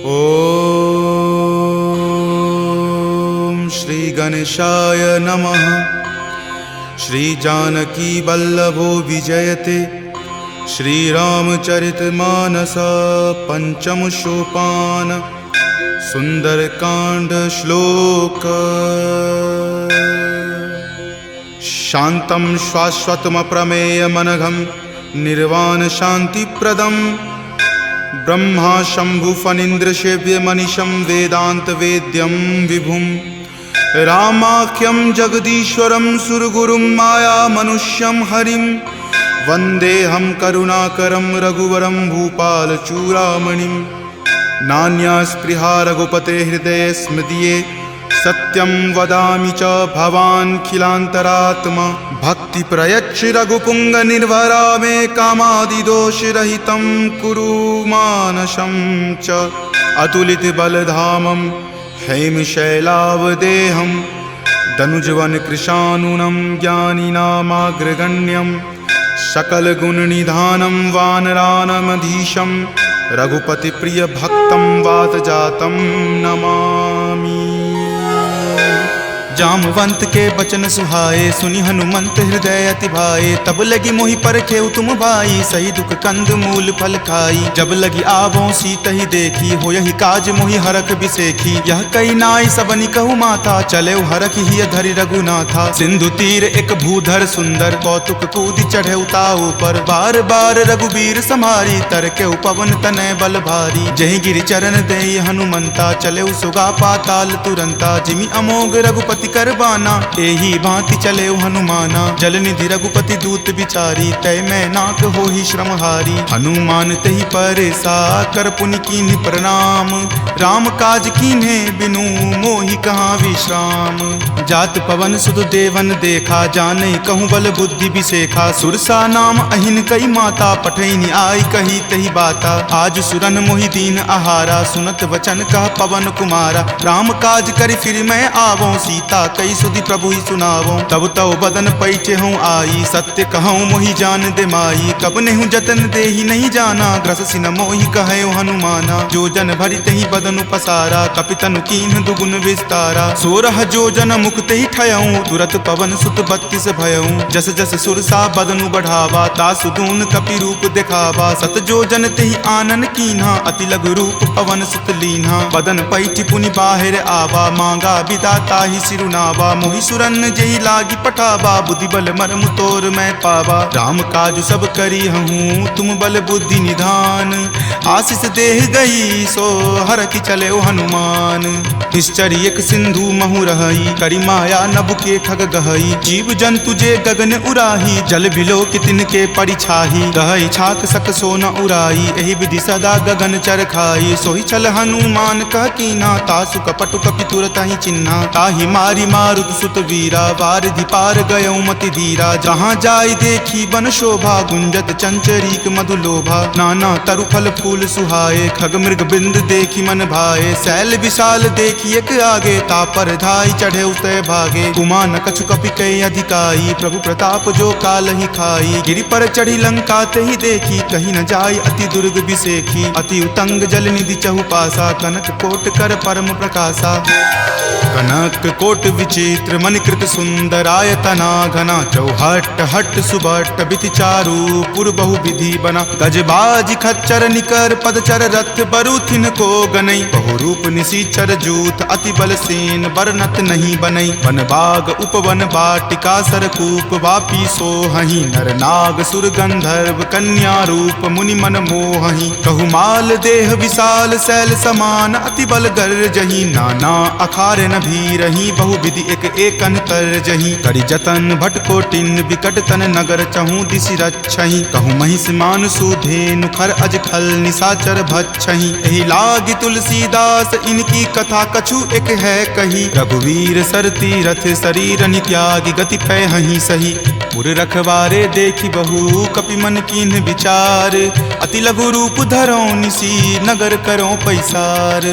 ओम श्री गणेशाय नमः। श्री जानकी वल्लभो विजयते। श्री रामचरितमानस पंचम सोपान सुंदरकांड श्लोक। शांतं शाश्वतम प्रमेय मनघम निर्वाण शांतिप्रदम ब्रह्मा शंभु फणीन्द्र सेव्य मनीषं वेदांत वेद्यं विभुं रामाख्यं जगदीश्वरं सुरगुरुं माया मनुष्यं हरिं वन्देऽहं करुणाकरं रघुवरं भूपालचूडामणिं। नान्या स्पृहा रघुपते हृदये स्मदीये सत्यं वदामि च भवान् खिलान्तरात्मा। भक्ति प्रयच्छ रघुपुंग निर्भरा मे कामादिदोषरहितं कुरु मानसं च। अतुलित बलधामं हेमशैलावदेहं दनुजवन कृशानुनं ज्ञानिनामाग्रगण्यं सकलगुणनिधानं वानरानमधीशं रघुपतिप्रियभक्तं वातजातं नमामि। जामवंत के बचन सुहाए सुनि हनुमंत हृदय अति भाए। तब लगी मोहि परखेउ तुम भाई सही दुख कंद मूल फल खाई। जब लगी आवों सीत ही देखी हो यही काज मोहि हरख बिसेखी। यह कई नाई सबनि कहु माथा चले हरख ही धरि रघुनाथा। सिंधु तीर एक भूधर सुंदर कौतुक कूदि चढ़े ताऊ पर। बार बार रघुबीर समारी तर के पवन तनय बल भारी। जहि गिरि चरण देई हनुमंता चले सुगा पाताल तुरंता। जिमि अमोघ रघुपति करबाना एही भांति चले हनुमाना। जलनिधि रघुपति दूत बिचारी तय मैं नाक हो ही श्रमहारी। हनुमान तहि परेसा कर पुनि कीन्ह प्रणाम। राम काज कीन्हे बिनु मोहि कहाँ विश्राम। जात पवन सुत देवन देखा जाने कहूँ बल बुद्धि बिसेखा। सुरसा नाम अहिन कई माता पठैनी आई कही तही बाता। आज सुरन मोहि दीन आहारा सुनत वचन कह पवन कुमारा। राम काज करि फिर मैं आवों सीता कई सुधि प्रभु ही सुनावो। तब तव बदन पैठे हूँ आई सत्य कहूँ मोहि जान दे माई। कब नेहु जतन दे ही नहीं जाना ग्रस सिन मोहि कहे हनुमाना। जो जन भरि तहि बदन पसारा कपितनु कीन्ह दुगुन विस्तारा। 16 जो जन मुक्त ही ठयऊँ तुरत पवन सुत 32 भयऊँ। जस जस सुरसा बदनु बढ़ावा तासु दून कपि रूप दिखावा। सत जो जन तेहि आनन कीन्हा अति लघु रूप पवन सुत लीन्हा। बदन पैठि पुनि बाहिर आवा मांगा विदाता ही सिरुनावा। मोहि सुरन जेहि लागी पठावा बुद्धि बल मर्म तोर मैं पावा। राम काज सब करी हूँ तुम बल बुद्धि निधान। आशीष देह गई सो हर की चले हनुमान। निश्चर एक सिंधु महु रही करी माया नभ के खग गहई। जीव जंतु जे गगन उराही जल बिलो कि तिनके परिछाही। गहई छाक सक सो न उराई एहि विधि सदा गगन चर खाई। सोहि छल हनुमान कह कीन्हा तासु कपटु कपि तुरत ही चिन्हा। ताहि मारी मारुत सुत वीरा वारिधि पार गयौ मति धीरा। जहाँ जाय देखी बन शोभा गुंजत चंचरीक मधु लोभा। नाना तरु फल फूल सुहाए खग मृग बिंद देखी मन भाए। शैल विशाल देखी एक आगे तापर धाई चढ़े उतय भागे। कुमान कछु कपि कई अधिकाई प्रभु प्रताप जो काल ही खाई। गिरि पर चढ़ी लंका तेहि देखी कहीं न जाय अति दुर्ग बिसेखी। अति उतंग जल निधि चहुपासा कनक कोट कर परम प्रकाशा। कनक कोट विचित्र मणिकृत सुंदरायतना घना। चौहट हट सुबट बिति चारु पुर बहु विधि बना। गजबाज खच्चर निकर पदचर रथ बरुथिन को गनई। बहुरूप निशिचर जूथ अति बल सेन बरनत नहीं बनई। वन बाग उपवन बाटिका सरकूप वापी सोहहि। नर नाग सुर गंधर्व कन्या रूप मुनि मन मोहहि। कहु माल देह विशाल शैल समान अति बल गर्जहि। नाना अखारे न भी रही बहु विधि एक एकन कर जही। करि जतन भट कोटिन विकट तन नगर चहु दिशि रक्षहि। कहु महिष मान सुधेनु खर अज खल निशाचर भक्षहि। एहि लागी तुलसीदास इनकी कथा कछु एक है कही। रघुवीर सर तीरथ शरीर नित्यागी गति पै हहि सही। पुर रखवारे देखी बहु कपि मन कीन्ह विचार, अति लघु रूप धरो निसी नगर करो पैसार।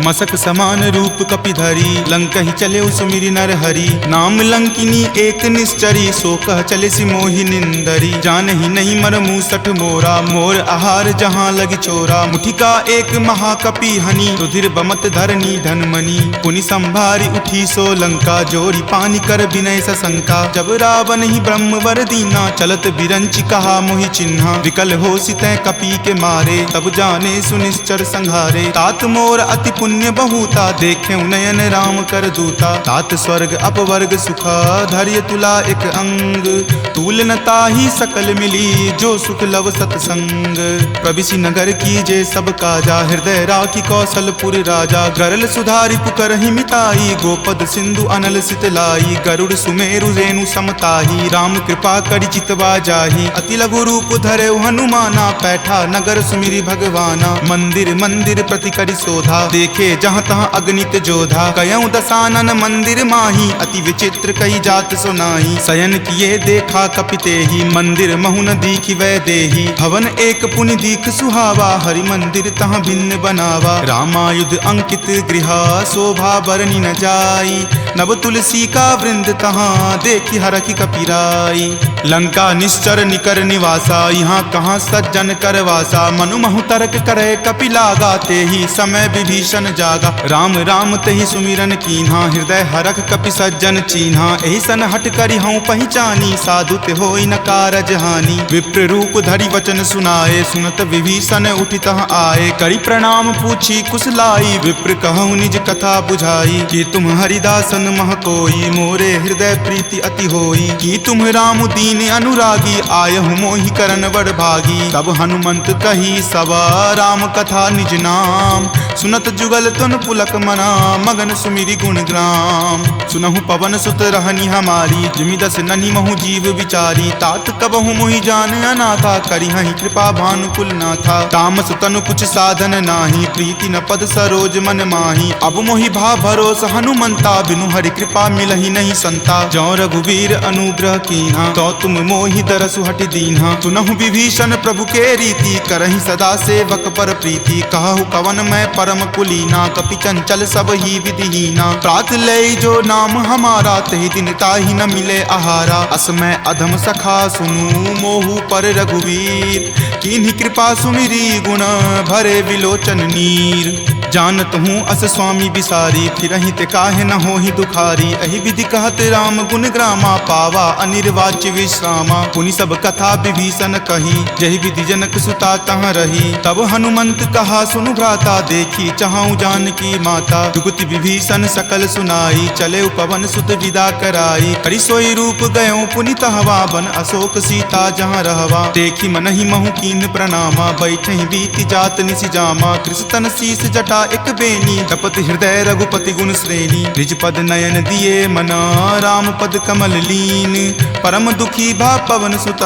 मसक समान रूप कपि धरी लंकहि चले सुमिरि नर हरि, नाम लंकिनी एक निश्चरी सो कह चले सि मोहि निंदरी। जानहि नहीं मर मूसठ मोरा मोर आहार जहाँ लगी चोरा, मुठिका एक महाकपि हनि रुधिर बमत धरनी धनमणि। पुनि संभारी उठी सो लंका जोरी पानी कर विनय सशंका, जब रावण ही ब्रह्मवर दीना चलत बिरंच कहा मोहि चिन्हा। विकल हो सितै कपि के मारे तब जाने सुनिश्चर संहारे, तात मोर अति पुण्य बहुता देखे नयन राम कर दूता। तात स्वर्ग अपवर्ग सुखा धैर्य तुला एक अंग, तूल न ताहि सकल मिली जो सुख लव सतसंग। प्रविशि नगर की जे सब काजा हृदय राखी कौशलपुर राजा, गरल सुधारि पुकरहि मिताई गोपद सिंधु अनल सितलाई। गरुड़ सुमेरु रेणु समताही राम कृपा करि चितवा जाही, अति लघु रूप धरे हनुमाना पैठा नगर सुमिरि भगवाना। मंदिर मंदिर प्रति करि शोधा देखे जहाँ तहाँ अगणित जोधा, कयऊँ दसानन मंदिर माही अति विचित्र कई जात सुनाई। शयन किए देखा कपिते ही मंदिर महुन दीखि वै देही, भवन एक पुनि दीख सुहावा हरि मंदिर तहाँ भिन्न बनावा। रामायुध अंकित गृहा शोभा बरनी न जाई, नव तुलसी का वृंद तहाँ देखी हरखि कपिराई। लंका निश्चर निकर निवासा यहाँ कहाँ सज्जन करवासा, मनु महु तर्क करे कपि लागा ते ही समय विभीषण जागा। राम राम तेहि सुमिरन कीन्हा हृदय हरख कपि सज्जन चीन्हा, एहि सन हट करि हऊँ पहचानी साधु ते होई न कारज हानि। विप्र रूप धरि वचन सुनाए सुनत विभीषण उठि तहाँ आए, करि प्रणाम पूछी कुशलाई विप्र कहूँ निज कथा बुझाई। कि तुम हरिदासन मह कोई मोरे हृदय प्रीति अति होई, कि तुम राम दीन अनुरागी आयहु मोहि करन बड़ भागी। तब हनुमंत कही सवा राम कथा निज नाम, सुनत जुगल तुन पुलक मना मगन सुमिरि गुण ग्राम। सुनहु पवन सुत रहनी हमारी जिमि दस ननि महु जीव विचारी, तात कबहु मोहि जान अनाथा करिहहि कृपा भानुकुल नाथा। तामस तनु कुछ साधन नाही प्रीति न पद सरोज मन माही, अब मोहि भा भरोस हनुमंता बिनु हरि कृपा मिलहि नहीं संता। जौ रघुवीर अनुग्रह कीन्हा तो तुम मोहि दरसु हटि दीन्हा, सुनहु विभीषण प्रभु के रीति करहि सदा सेवक पर प्रीति। कहु कवन मैं परम कुलीना कपि चंचल सब ही विधिहीना, प्रात लय जो नाम हमारा तहि दिन ताहि न मिले आहारा। अस मैं अधम सखा सुनु मोहु पर रघुवीर, कीन्ही कृपा सुमिरी गुण भरे विलोचन नीर। जानत हूँ अस स्वामी बिसारी फिरहि ते काहे न होहि दुखारी, एहि विधि कहत राम गुण ग्रामा पावा अनिर्वाच्य विश्रामा। पुनि सब कथा विभीषण कही जहि विधि जनक सुता तहाँ रही, तब हनुमंत कहा सुनु भ्राता देखी चाहूँ जानकी माता। जुगति विभीषण सकल सुनाई चले पवन सुत विदा कराई, हरि सोई रूप गयो पुनि तहवा बन अशोक सीता जहाँ रहवा। देखी मनहि महु कीन प्रणामा बैठे बीति जात निसि जामा, कृष्ण शीस जटा एक बेनी तपत हृदय रघुपति गुण श्रेणी। निज पद नयन दिए मना राम पद कमल लीन, परम दुखी भा पवन सुत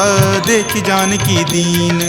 देखी जानकी दीन।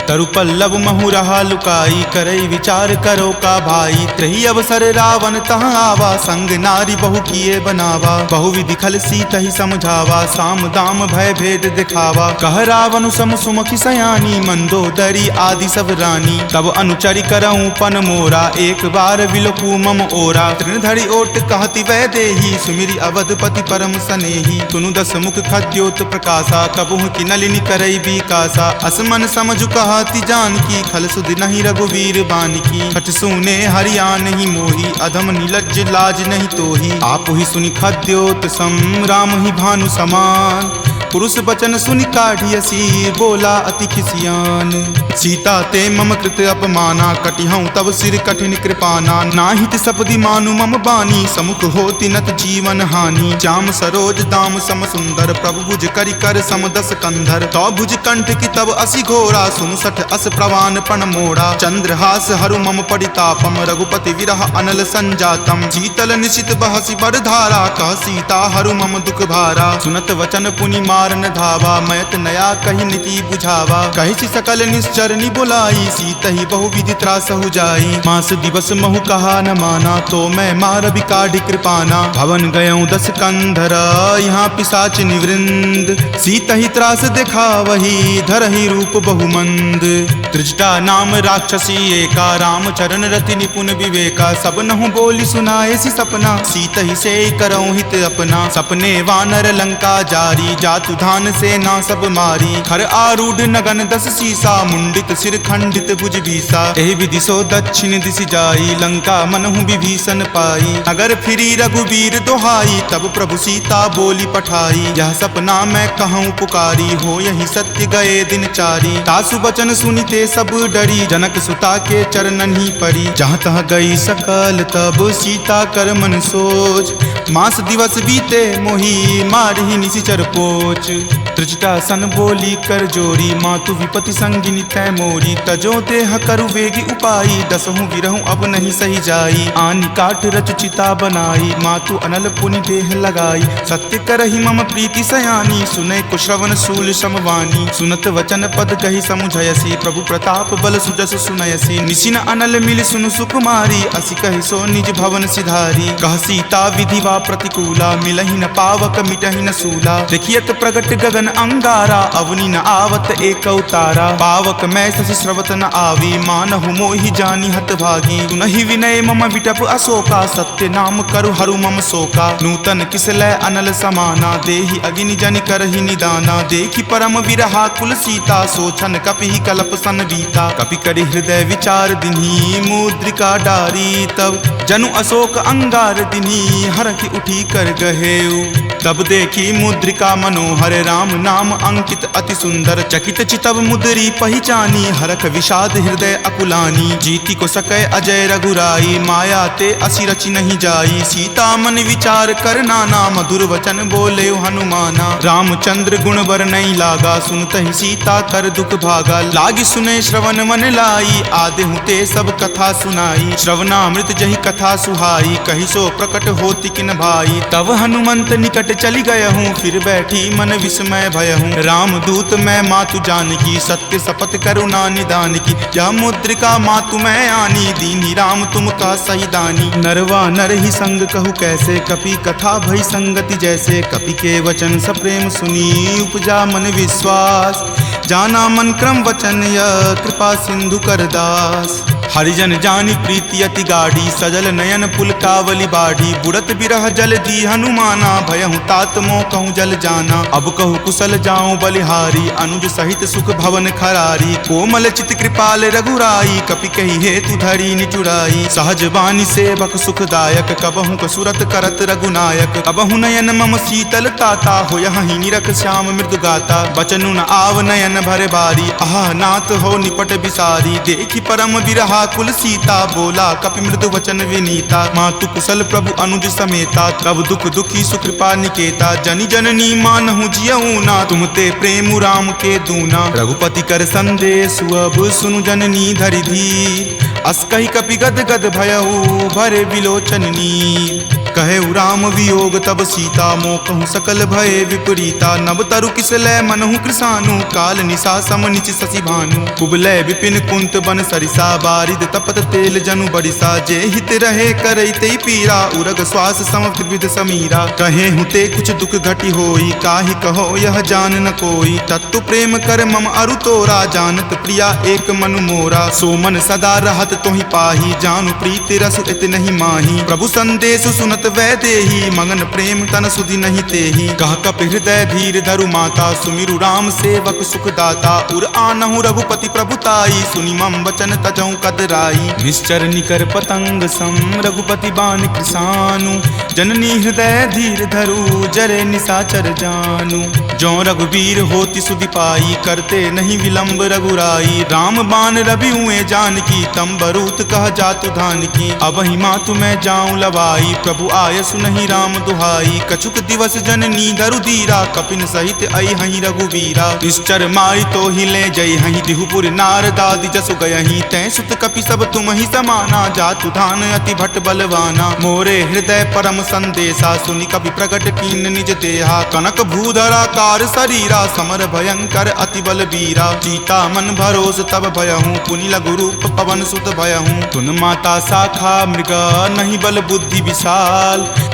तरु पल्लव महु रहा लुकाई करई विचार करो का भाई, त्रही अवसर रावण तहाँ आवा संग नारी बहु किए बनावा। बहु विधि खल सीत ही समझावा साम दाम भय भेद दिखावा। कह रावण सम सुमुखी सयानी मंदोदरी आदि सब रानी, तब अनुचरि करऊं पन मोरा एक बार विलोकू मम ओरा। तृणधरि ओट कहति वै देही सुमिरि अवधपति परम सनेही, सुनु दस मुख खद्योत प्रकाशा कबहुँ की नलिनी करई बीकासा। असमन समझु कहति जानकी खल सुध नहीं रघुवीर बानकी, छठ सुने हरियान ही मोही अधम नीलज्ज लाज नहीं तोही। आप ही सुनि खद्योत सम राम ही भानु समान, पुरुष बचन सुनि काढ़ियसी बोला अति खिसियान। सीता ते मम कृत अपमाना कटिहऊँ तब सिर कठिन कृपाना। नाहित सपदि मानु मम बानी समुख होति नत जीवन हानि। श्याम सरोज दाम सम सुंदर प्रभु भुज करि कर सम दस कंधर। तो भुज कंठ की तब असि घोरा सुनु सठ अस प्रवान पण मोड़ा। चंद्रहास हरु मम परितापम रघुपति विरह अनल संजातम। शीतल निशित बहसि बड़ धारा कह सीता हरु मम दुख भारा। सुनत वचन पुनि मार मारन धावा, मैत नया कही नीति बुझावा। कही सकल निश्चरनी बुलाई, सीत ही बहुविधि त्रास हो जाई। मास दिवस महु कहा न माना, तो मैं मार बिकाढ़ कृपाना। भवन गयऊं 10 कंधरा, यहाँ पिशाच निवृंद। सीत ही त्रास देखा वही, धरहि रूप बहुमंद। त्रिजटा नाम राक्षसी एका, राम चरण रति निपुण विवेका। सब नहु बोली सुनाए सी सपना, सीत ही से करऊं हित अपना। सपने वानर लंका जारी, जातु धान से ना सब मारी। खर आरूढ़ नगन 10 सीसा, मुंडित सिर खंडित भुज बीसा। एहि विधि सो दक्षिण दिश जाई, लंका मनहु विभीषण पाई। नगर फिरी रघुबीर दोहाई, तब प्रभु सीता बोली पठाई। यह सपना मैं कहूँ पुकारी, हो यही सत्य गए दिन चारी। तासु बचन सुनिते सब डरी, जनक सुता के चरणन ही परी। जहाँ तहाँ गई सकल तब सीता कर मन सोच। मास दिवस बीते मोही, मारही निशिचर पोच। त्रिजटा सन बोली कर जोरी, मातु विपति संगिनी तै मोरी। तजो देह करु वेगी उपाई, दसहु विरहु अब नहीं सही जाई। आनी काट रच चिता बनाई, मातु अनल पुनि देह लगाई। सत्य करहि मम प्रीति सयानी, सुनै कुश्रवण शूल समवानी। सुनत वचन पद कही समुझयसी, प्रभु प्रताप बल सुजस सुनयसी। निशिन अनल मिल सुनु सुकुमारी, असि कहि सो निज भवन सिधारी। कह सीता विधिवा प्रतिकूला, मिलहि न पावक मिटहि न सूला। देखियत प्रगट गगन अंगारा, अवनि न आवत एक अवतारा। पावक मैं शशि श्रवत न आवी, मानहु मोहि जानी हत भागी। सुनहि विनय मम विटप अशोका, सत्य नाम करु हरु मम शोका। नूतन किसलै अनल समाना, देहि अगिनि जनि करहि निदाना। देखि परम विरहा कुल सीता, सोचन कपि कलप सन बीता। कपि करि हृदय विचार दिन्ही, मुद्रिका डारी। तब जनु अशोक अंगार दिन्ही, हरखि उठी कर गहेऊ। तब देखी मुद्रिका मनोहर, राम नाम अंकित अति सुंदर। चकित चितव मुद्री पहचानी, हरख विषाद हृदय अकुलानी। जीति को सकै अजय रघुराई, माया ते असि रचि नहीं जाई। सीता मन विचार कर नाना, मधुर वचन बोले हनुमाना। रामचंद्र गुण बर नहीं लागा, सुनत ही सीता कर दुख भागा। लागी सुने श्रवण मन लाई, आदेहु ते सब कथा सुनाई। श्रवणामृत जही कथा सुहाई, कही सो प्रकट होति किन भाई। तब हनुमंत निकट चली गय हूँ, फिर बैठी मन विस्मय भय हूँ। राम दूत मैं मातु जानकी, सत्य शपथ करुणा निदान की। यह मुद्रिका मातु मैं आनी, दीनी राम तुम का सही दानी। नरवा नर ही संग कहु कैसे, कपि कथा भई संगति जैसे। कपि के वचन सप्रेम सुनी, उपजा मन विश्वास। जाना मन क्रम वचन यह, कृपा सिंधु कर दास। हरिजन जानी प्रीति अति गाढ़ी, सजल नयन पुलकावली बाढ़ी। बुड़त बिरह जल दी हनुमाना, भयहु तात मोह कहूँ जल जाना। अब कहु कुशल जाऊं बलिहारी, अनुज सहित सुख भवन खरारी। कोमल चित कृपाल रघुराई, कपि कही हेतु धरी निचुराई। सहज बानी सेवक सुखदायक, कबहु कसुरत करत रघुनायक। कबहु नयन मम शीतल ताता, हो यही निरख श्याम मृदु गाता। बचनु न आव नयन भर बारी, आह नाथ हो निपट बिसारी। देखी परम विरहा कुल सीता, बोला कपि मृदु वचन विनीता। मातु कुशल प्रभु अनुज समेता, तब दुख दुखी सुकृपा निकेता। जनि जननी मानहु जियऊ ना, तुम ते प्रेम राम के दूना। रघुपति कर संदेश अब सुनु जननी धरि धीर। अस कहि कपि गद गद भयऊ, भरे विलोचन नीर। कहे राम वियोग तब सीता, मोह कहूँ सकल भय विपरीता। नव तरु किसलै मनहु कृसानु, काल निशा सम निच शशि भानु। कुबलै विपिन कुंत बन सरिसा, बारिद तपत तेल जनु बरिसा। जे हित रहे करैते पीरा, उरग श्वास सम त्रिविध समीरा। कहे हुते कुछ दुख घटी होई, काहि कहो यह जान न कोई। तत्तु प्रेम कर मम अरु तोरा, जानत प्रिया एक मनु मोरा। सो मन सदा रहत तोहि पाही, जानु प्रीति रसु इत नहीं माही। प्रभु संदेश सुनत वैदेही, मगन प्रेम तन सुधि नहीं तेही। कह कप हृदय धीर धरु माता, सुमिरु राम सेवक सुख दाता। उर आनहु रघुपति प्रभुताई, सुनि मम वचन तजौ कदराई। निश्चर निकर पतंग सम, रघुपति बाण कृसानु। जननी हृदय धीर धरु, जरे निशाचर जानु। जो रघुवीर होति सुधि पाई, करते नहीं विलंब रघुराई। राम बाण रवि हुए जानकी, तम बरूत कह जातु धान की। अब ही मातु मैं जाऊं लवाई, प्रभु आय सुनहि राम दुहाई। कछुक दिवस जननी धरु धीरा, कपिन सहित आई हहीं रघुवीरा। निश्चर मारी तो ही ले जई हहीं, दिहुपुर नारदादि जसु गयहीं। तै सुत कपि सब तुम ही समाना, जातु धान अति भट बलवाना। मोरे हृदय परम संदेशा, सुनि कपि प्रकट कीन निज देहा। कनक भूधराकार शरीरा, समर भयंकर अति बलबीरा। सीता मन भरोस तब भयहूँ, पुनि लघु रूप पवन सुत भयहूँ। तुन माता शाखा मृग, नहीं बल बुद्धि विशाल।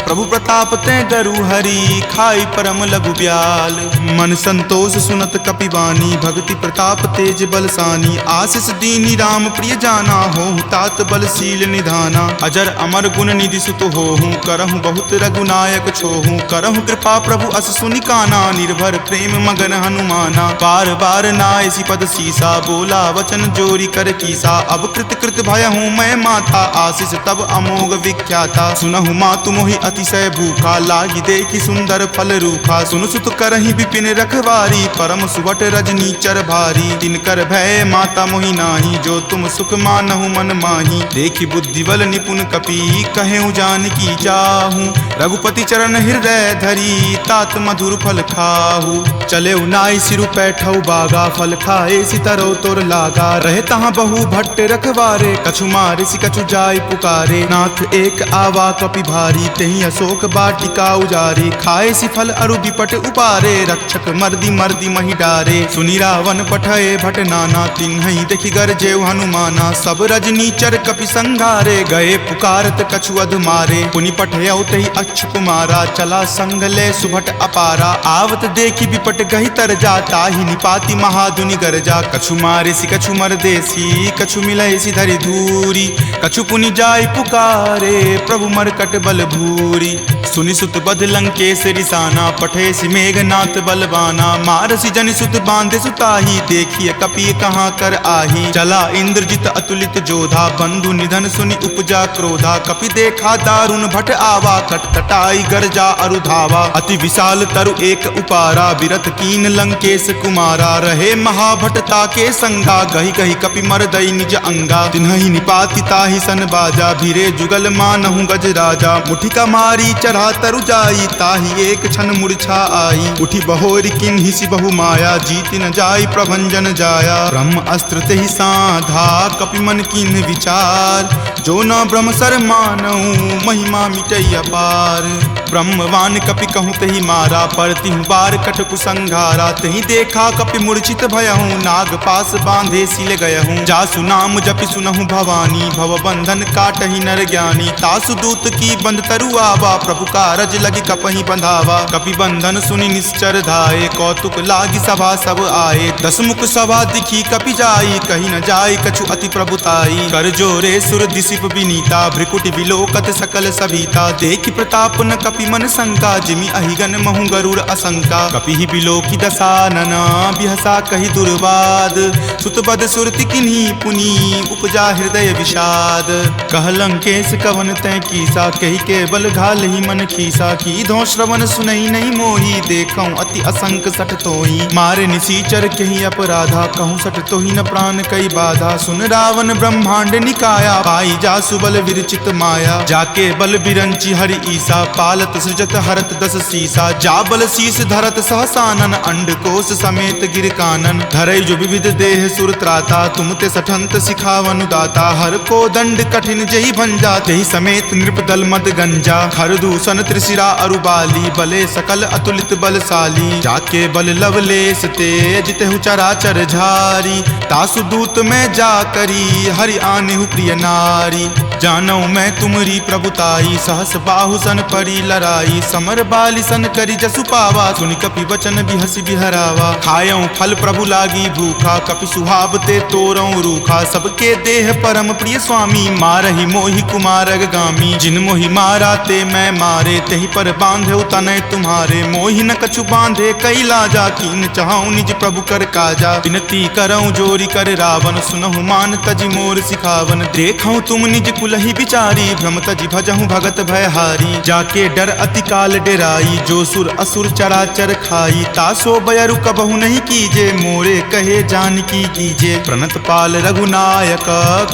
प्रभु प्रताप ते डरु हरि, खाई परम लघु ब्याल। मन संतोष सुनत कपिवानी, भक्ति प्रताप तेज बलसानी। आशीष दीनी राम प्रिय जाना, होहु तात बलशील निधाना। अजर अमर गुण निधि सुत होहूँ, करहु बहुत रघुनायक छोहूँ। करहु कृपा प्रभु अस सुनि काना, निर्भर प्रेम मगन हनुमाना। बार बार नायसी पद सीसा, बोला वचन जोरी कर कीसा। अब कृत कृत भयहूँ मैं माता, आशीष तब अमोघ विख्याता। सुनहु मातु मोहि अतिशय भूखा, लागी देखी सुंदर फल रूखा। सुन सुत करहि विपिन रखवारी, परम सुवट रजनी चर भारी। तिनकर भय माता मोहि नाही, जो तुम सुख मानहु मन माही। देखी बुद्धि बल निपुण कपि, कहेउ जानकी जाहू। रघुपति चरण हृदय धरी, तात मधुर फल खाहू। चले नाई सिरु पैठौ बागा, फल खाए सितरो तोर लागा। रहे तहाँ बहु भट्ट रखवारे, कछु मारे सि कछु जाय पुकारे। नाथ एक आवा कपि भारी, तेहि अशोक वाटिका उजारे। खाए सि फल अरु विपट उपारे, रक्षक मर्दी मर्दी महि डारे। सुनि रावण पठय भट नाना, तिन्हि देखि गरजेउ हनुमाना। सब रजनी चर कपि संघारे, गए पुकारत कछु अध मारे। पुनि पठयउ तेहि अच्युत कुमारा, चला संग ले सुभट अपारा। आवत देखि विपट गहि तर जा, ताहि निपाति महाधुनि गरजा। कछु मारे सि कछु मरदेसी, कछु मिलय सि धरि धूरी। कछु पुनि जाय पुकारे, प्रभु मरकट बल भूरी। सुनि सुत बध लंकेश रिसाना, पठे सि मेघनाथ बलवाना। मारसि जनि सुत बांधे सुताही, देखिए कपि कहाँ कर आही। चला इंद्रजित अतुलित जोधा, बंधु निधन सुनि उपजा क्रोधा। कपि देखा दारुण भट आवा, कटकटाई गरजा अरु धावा। अति विशाल तरु एक उपारा, विरत कीन लंकेश कुमारा। रहे महाभटता के संगा, गहि गहि कपि मरदई निज अंगा। तिन्हि निपाति ताहि सन बाजा, भीरे जुगल मानहु गज राजा। मुठिका मारी चढ़ा तरु जाई, ताहि एक क्षण मूर्छा आई। उठी बहोरी किन्हि सि बहु माया, जीति न जाई प्रभंजन जाया। ब्रह्म अस्त्र तेहि साधा, कपि मन कीन्ह विचार। जो न ब्रह्म सर मानहु, महिमा मिटई अपार। ब्रह्मवान कपि कहूँ तेहि मारा, परतिहु बार कटकु संघारा। तेहि देखा कपि मूर्छित भयहूँ, नाग पास बांधे सिल गयहूँ। जासु नाम जपि सुनहु भवानी, भव बंधन काटहि नर ज्ञानी। तासु दूत की बंध तरु आवा, प्रभु कारज लगी कपहि बंधावा। कपि बंधन सुनि निश्चर धाये, कौतुक लागी सभा सब आए। दस मुख सभा दिखी कपि जाई, कही न जाय कछु अति प्रभुताई। कर जोरे सुर दिसिप विनीता, भ्रिकुटि विलोकत सकल सभीता। देखि प्रताप न कपि मन शंका, जिमि अहिगन महु गरुड़ असंका। कपि ही बिलोकी दसानन, बिहसा कहि दुर्वाद। सुतबद सुरति किन्ही पुनि, उपजा हृदय विषाद। कह लंकेश कवन तै कीसा, कहि के बल घाल ही मन खीसा। की धो श्रवण सुनई नहीं मोही, देखऊं अति असंक सठ तोही। मारे निसीचर कहि अपराधा, कहूँ सठ तोही न प्राण कई बाधा। सुन रावण ब्रह्मांड निकाया, पाई जासु बल विरचित माया। जाके बल बिरंची हरि ईसा, पालत सृजत हरत दस सीसा। जा बल शीस धरत सहसानन, अंडकोश समेत गिर कानन। धरई जो विविध देह सुर त्राता, तुम ते सठंत सिखावनु दाता। हर को दंड कठिन जहि भंजा, तेहि समेत नृपदल मद गंजा। खर दूषण त्रिशिरा अरुबाली, बले सकल अतुलित बलशाली। जाके बल लवलेश तेज, तेहु चराचर झारी। तासु दूत में जा करी, हरि आनेहु प्रिय नारी। जानौ मैं तुमरी प्रभुताई, सहस बाहु सन परी लराई। समर बाली सन करी जसु पावा, सुनि कपि वचन बिहसि बिहरावा। खायऊं फल प्रभु लागी भूखा, कपि सुहावते तोरऊं रूखा। सबके देह परम प्रिय स्वामी, मारहि मोहि कुमारग गामी। जिन मोहि मारा ते मैं मारे, तेहि पर बांधे तनय तुम्हारे। मोहि न कछु बांधे कई लाजा, कीन चाहूं निज प्रभु कर काजा। विनती करऊं जोरी कर रावण, सुनहु मान तजि मोर सिखावन। देखऊं तुम निज कुलहि बिचारी, भ्रम तजि भजहूं भगत भयहारी। जाके डर अति काल डेराई, जो सुर असुर चराचर खाई। तासो बयरु कबहु नहीं कीजे, मोरे कहे जानकी कीजे। प्रणत पाल रघुनायक,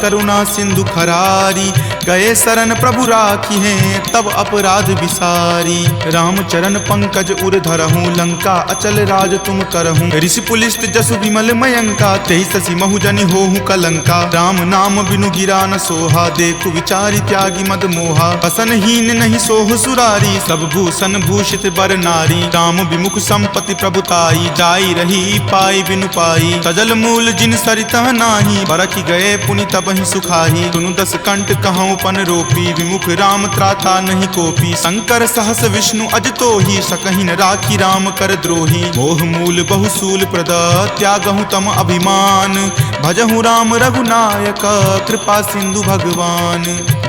करुणा सिंधु खरारी। गए शरण प्रभु राखी हैं तब अपराध विसारी। राम चरण पंकज उर धरहूँ लंका अचल राज तुम करहूँ। ऋषि पुलिस्त जसु विमल मयंका तेहि शशि महुजनि होहु कलंका। राम नाम बिनु गिरा न सोहा देखु विचारी त्यागी मद मोहा। बसनहीन नहीं सोह सुरारी सब भूषण भूषित बर नारी। राम विमुख संपत्ति प्रभुताई जाई रही पाई बिनु पाई। सजल मूल जिन सरितह नाही बरखि गए पुनि तबहि सुखाही। सुनु दस कंठ कहूँ पन रोपी विमुख राम त्राता नहीं कोपी। शंकर सहस विष्णु अज तोहि सकहि न राखी राम कर द्रोही। मोह मूल बहुसूल प्रद त्यागहु तम अभिमान। भजहु राम रघुनायक कृपा सिंधु भगवान।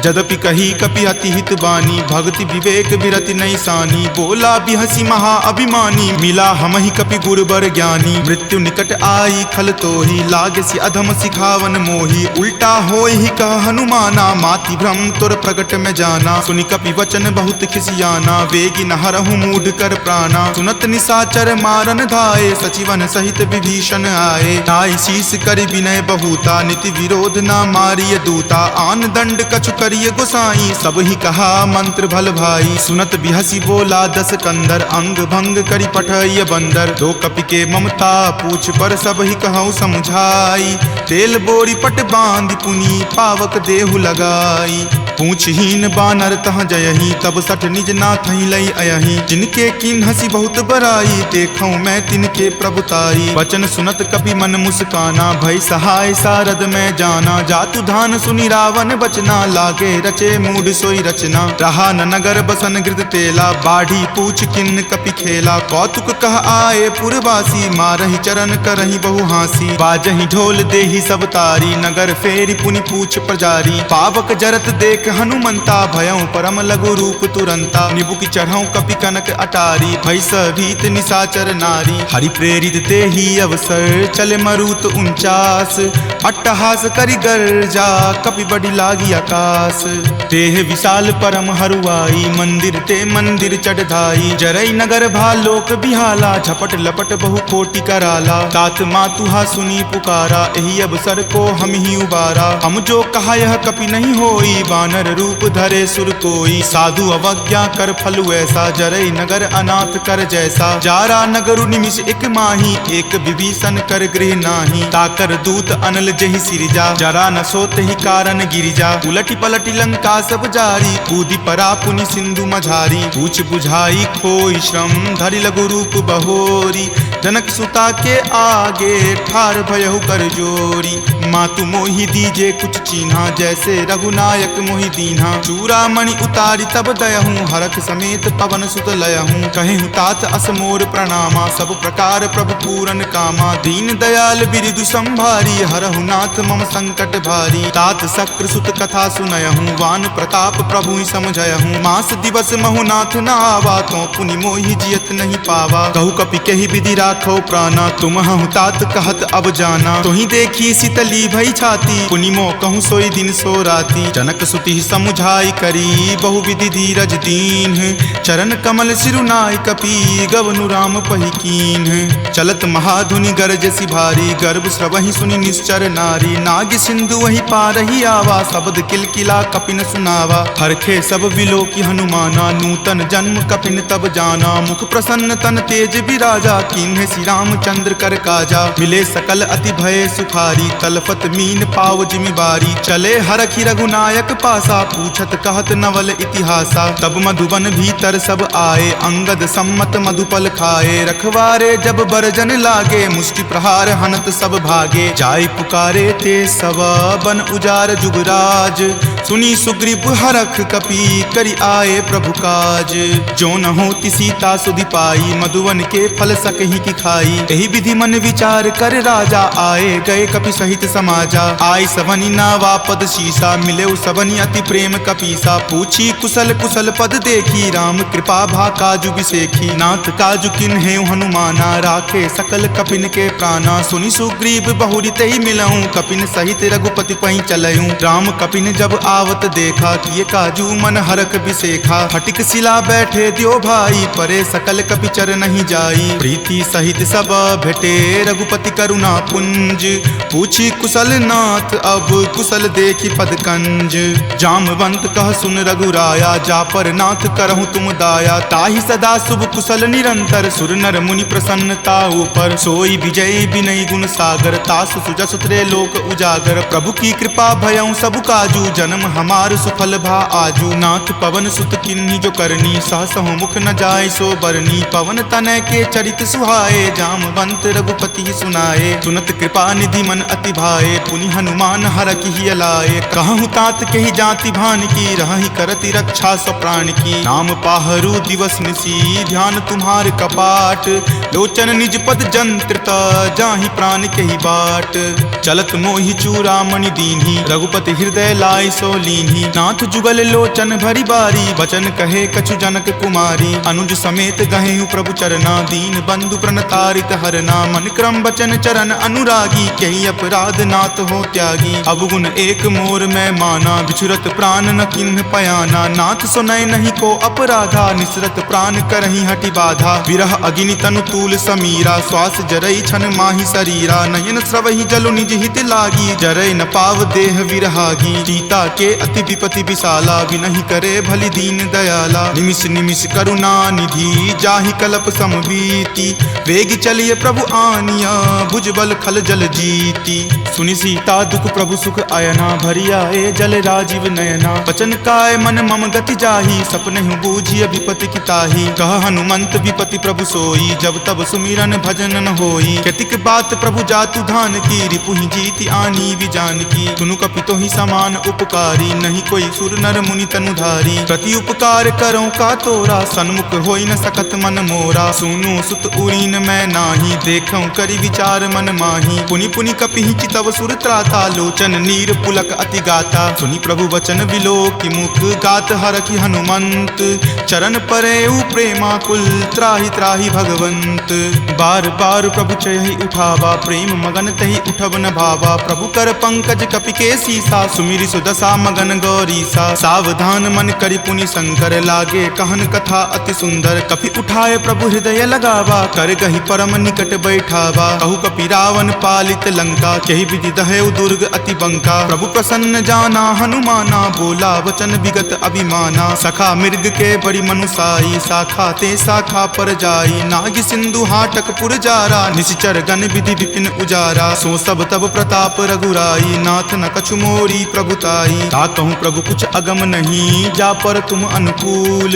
जदपि कही कपि अति हित बानी भक्ति विवेक विरति नहीं सानी। बोला बिहसी महा अभिमानी मिला हमहि कपि गुरबर ज्ञानी। मृत्यु निकट आई खल तोहि लागसी अधम सिखावन मोही। उल्टा होय ही कह हनुमाना माति भ्रम तुर प्रगट में जाना। सुनि कपि वचन बहुत खिसियाना वेगी न हरहु मूढ़ कर प्राणा। सुनत निशाचर मारन धाये सचिवन सहित विभीषण आए। नाई शीस कर विनय बहुता नीति विरोध न मारिय दूता। आन दंड कछु करिय गोसाई सब ही कहा मंत्र भल भाई। सुनत बिहसी बोला दस कंदर अंग भंग करि पठय बंदर। दो कपि के ममता पूछ पर सब ही कहूँ समझाई। तेल बोरी पट बांध पुनी पावक देहु लगाई। पूछहीन बानर तह जयही तब सठ निज नाथ लई अयही। जिनके किन हसी बहुत बराई देखूं मैं तिनके प्रभुताई। वचन सुनत कपि मन मुस्काना भय सहाय सारद में जाना। जातु धान सुनि रावण बचना लागे रचे मूढ़ सोई रचना। रहा न नगर बसन गृद तेला बाढ़ी पूछ किन कपि खेला। कौतुक कह आए पुरवासी मारहि चरण करहि बहु हासी। बाजहि ढोल देहि सब तारी नगर फेरी पुनि पूछ प्रजारी। पावक जरत देख हनुमंता भयं परम लघु रूप तुरंता। निबुक चढ़ऊ कपि कनक अटारी भय भीत निशाचर नारी। हरि प्रेरित तेहि अवसर चले मरुत 49। अट्टहास करि गर्जा कपि बड़ी लागी आकाश। देह विशाल परम हरुआई मंदिर ते मंदिर चढ़ाई। जरई नगर भालोक बिहाला झपट लपट बहु कोटि कराला। तात मातुहा सुनी पुकारा एहि अवसर को हम ही उबारा। हम जो कहा यह कपि नहीं होई वानर रूप धरे सुर कोई। साधु अवज्ञा कर फलु ऐसा जरई नगर अनाथ कर जैसा। जारा नगरु निमिष एक माही एक विभीषण कर गृह नाही। ताकर दूत अनल जहि सिरिजा जरा न सोत ही कारण गिरिजा। उलटी पलटी लंका सब जारी कूदी परा पुनि सिंधु मझारी। पूछ बुझाई खोई श्रम धरि लघु रूप बहोरी। जनक सुता के आगे ठार भयहु कर जोरी। मातु मोहि दीजे कुछ चीन्हा जैसे रघुनायक मोहि दीन्हा। चूड़ामणि उतारी तब दयहूँ हरख समेत पवन सुत लयहूँ। कहेहु तात असमोर प्रणामा सब प्रकार प्रभु पूरन कामा। दीन दयाल बिरिदु संभारी हरहु नाथ मम संकट भारी। तात शक्र सुत कथा सुनयहूँ वान प्रताप प्रभु ही समझयहूँ। मास दिवस महु नाथ न आवा तो पुनि मोहि जियत नहीं पावा। कहु कपि कहि विधि राखो प्राणा तुम हूँ तात कहत अब जाना। तुहि देखी शीतली भई छाती पुनि मो कहूँ सोई दिन सो राती। जनक सुति समुझाई करी बहु विधि धीरज दीन। चरण कमल सिरुनाय कपि गवनु राम पहि कीन। चलत महाधुनि गरजसि भारी गर्भ स्रवहि सुनि निश्चर नारी। नाग सिंधु वही पारहि आवा शब्द किलकिला कपिन सुनावा। हरखे सब विलोकी हनुमाना नूतन जन्म कपिन तब जाना। मुख प्रसन्न तन तेज विराजा कीन्हे श्री रामचंद्र कर काजा। मिले सकल अति भय सुखारी तलफत मीन पाव जिमिबारी। चले हरखि रघुनायक पासा पूछत कहत नवल इतिहासा। तब मधुबन भीतर सब आए अंगद सम्मत मधुपल खाए। रखवारे जब बरजन लागे मुष्टि प्रहार हनत सब भागे। जाय पुकारे ते सब बन उजार जुगराज। सुनी सुग्रीव हरख कपि करि आए प्रभु काज। जो न होती सीता सुधि पाई मधुवन के फल सकहि की खाई। एहि विधि मन विचार कर राजा आए गए कपि सहित समाजा। आय सवनि नावा पद शीसा मिले सवनि अति प्रेम कपीसा। पूछी कुशल कुशल पद देखी राम कृपा भा काजु बिसेखी। नाथ काजु किन्हे हनुमाना राखे सकल कपिन के प्राणा। सुनि सुग्रीव बहुरी तहि मिलऊं कपिन सहित रघुपति पहि चलऊं। राम कपिन जब आवत देखा किए काजू मन हरख बिसेखा। फटिक सिला बैठे दियो भाई परे सकल कपि चर नहीं जाई। प्रीति सहित सब भेटे रघुपति करुणा पुंज। पूछी कुशल नाथ अब कुशल देखी पद कंज। जामवंत कह सुन रघुराया जा पर नाथ करहु तुम दाया। ताहि सदा शुभ कुशल निरंतर सुर नर मुनि प्रसन्नता ऊपर। सोई विजय विनय गुण सागर तासु सुजस त्रैलोक उजागर। प्रभु की कृपा भयउ सब काजू जन्म हमार सुफल भा आजू। नाथ पवन सुत किन्ही जो करनी सहसहु मुख न जाय सो बरनी। पवन तनय के चरित सुहाए जामवंत रघुपति सुनाए। सुनत कृपा निधि मन अति भाए पुनि हनुमान हरखि हिय लाए। कहूँ तात के ही जाति भान की रहि करति रक्षा सो प्राण की। नाम पाहरू दिवस निसी ध्यान तुम्हार कपाट। लोचन निज पद जंत्रित जाहि प्राण के ही बाट। चलत मोहि चूड़ामणि दीन्ही रघुपति हृदय लाय सो लीन्ही। नाथ जुगल लोचन भरी बारी वचन कहे कछु जनक कुमारी। अनुज समेत गहेहु प्रभु चरना दीन बंधु प्रणतारित हरना। मन क्रम वचन चरण अनुरागी कही अपराध नाथ हो त्यागी। अवगुण एक मोर में माना बिछुरत प्राण न किन्ह पयाना। नाथ सुनय नहीं को अपराधा निसरत प्राण करही हटि बाधा। विरह अग्नि तनु तूल समीरा श्वास जरई छन माही शरीरा। नयन स्रवहि जलु निज हित लागी जरय न पाव देह विरहागी। सीता के अति विपति विशाला विनहि करे भली दीन दयाला। निमिष निमिष करुणा निधि जाहि कलप समबीति। वेग चलिए प्रभु आनिया भुजबल खल जल जीती। सुनि सीता दुख प्रभु सुख अयना भरिया ए जल राजीव नयना। वचन काय मन मम गति जाही सपनेहु बूझिय विपति की ताही। कह हनुमंत विपति प्रभु सोई जब तब सुमिरन भजन न होई। कतिक बात प्रभु जातु धान की रिपुहि जीति आनी विजान की। सुनु कपितो ही समान उपकारी नहीं कोई सुर नर मुनि तनुधारी। प्रति उपकार करो का तोरा सन्मुख होई न सकत मन मोरा। सुनु सुत उरीन मैं नाही देखऊं करि विचार मन माही। पुनि पुनि कपिहि चितव सुर त्राता लोचन नीर पुलक अति गाता। सुनि प्रभु वचन विलोकि मुख गात हरखि हनुमंत। चरण परेउ प्रेमा कुल त्राहि त्राहि भगवंत। बार बार प्रभु चयहि उठावा प्रेम मगन तहि उठब न भावा। प्रभु कर पंकज कपि के सीसा सुमिरि सुदशा मगन गौरीसा। सावधान मन करि पुनि शंकर लागे कहन कथा अति सुंदर। कपि उठाए प्रभु हृदय लगावा कर गहि परम निकट बैठावा। कहु कपि रावण पालित लंका केहि विधि दहेउ दुर्ग अति बंका। प्रभु प्रसन्न जाना हनुमाना बोला वचन विगत अभिमाना। सखा मृग के बड़ी मनुसाई शाखा ते शाखा पर जाई। नाग सिंधु हाटक पुर जारा निशिचर गण विधि विपिन उजारा। सो सब तब प्रताप रघुराई नाथ न कछु मोरी प्रभुताई। ताकहु प्रभु कुछ अगम नहीं जा पर तुम अनुकूल।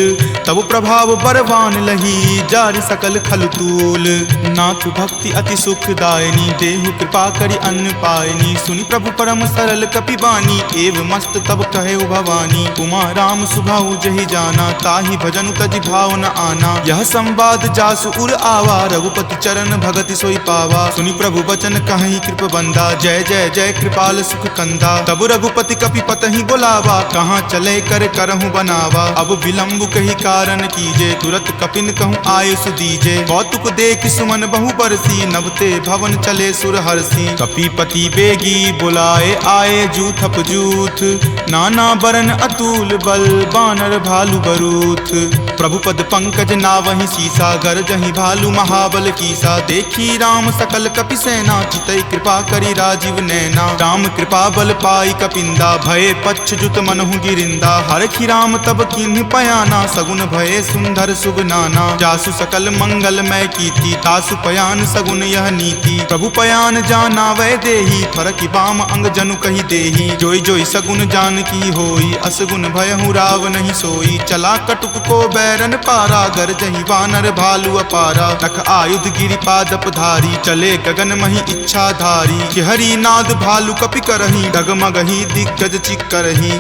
तब प्रभाव बरवान लही जारि सकल खल तूल। नाथ भक्ति अति सुखदायनी देहु कृपा करि अन्न पायनी। सुनि प्रभु परम सरल कपि बानी एव मस्त तब कहे भवानी। उमा राम सुभाऊ जहि जाना ताहि भजनु तजि भाव न आना। यह संवाद जासु उर आवा रघुपति चरण भगति सोई पावा। सुनि प्रभु वचन कहि कृप बंदा जय जय जय कृपाल सुख कंदा। तब रघुपति कपि पतहि बोलावा कहाँ चले कर करहु बनावा। अब विलंब कही कारण कीजे तुरत कपिन कहूँ आयुष दीजे। कौतुक देख सुमन बहु बरसी नभते भवन चले सुर हरसी। कपिपति बेगी बुलाए आए जूथप जूथ। नाना बरन अतुल बल बानर भालु बरूथ। प्रभु पद पंकज नावहि सीसा गरजहि भालु महाबल कीसा। देखी राम सकल कपि सेना चितई कृपा करि राजीव नैना। राम कृपा बल पाई कपिंदा भये पच्छ जुत मनहु गिरिंदा। हरखि राम तब किन्ह पयाना सगुन भये सुंदर सुगनाना। जासु सकल मंगलमय कीर्ति तासु पयान सगुन यह नीति। प्रभु पयान जाना वै देही फरकि बाम अंग जनु कहि देही। जोई जोई सगुन जान की होई असगुन भयहु राव नहीं सोई। चला कटुक को बैरन पारा गरजहि वानर भालु अपारा। रख आयुध गिरि पादप धारी चले गगन मही इच्छा धारी। हरि नाद भालु कपि करही डगमगहि दिग्गज चिक्करही।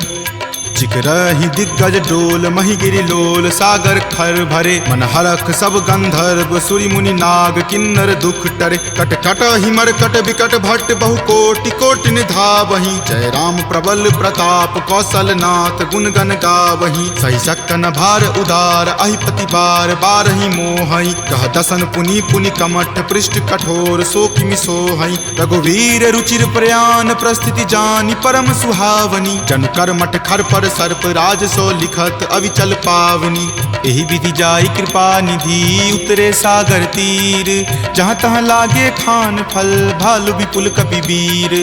चिकरहि दिग्गज डोल मही गिरि लोल सागर खर भरे। मन हरख सब गंधर्व सुरि मुनि नाग किन्नर दुख टरे। कट कट हिमर कट विकट भट्ट बहु कोटि कोटि निधावहि। जय राम प्रबल प्रताप कौशल नाथ गुण गण गावहि। सही सकन भार उदार अहिपति बार बारहि मोहहि। कह दसन पुनि पुनि कमठ पृष्ठ कठोर सो किमि सोहहि। रघुवीर रुचिर प्रयाण प्रस्थिति जानि परम सुहावनी। जन कर मठ खर पर सर्प राज सो लिखत अविचल पावनी। एही विधि जाई कृपा निधि उतरे सागर तीर, जहाँ तहाँ लागे खान फल भालु विपुल कपि वीर।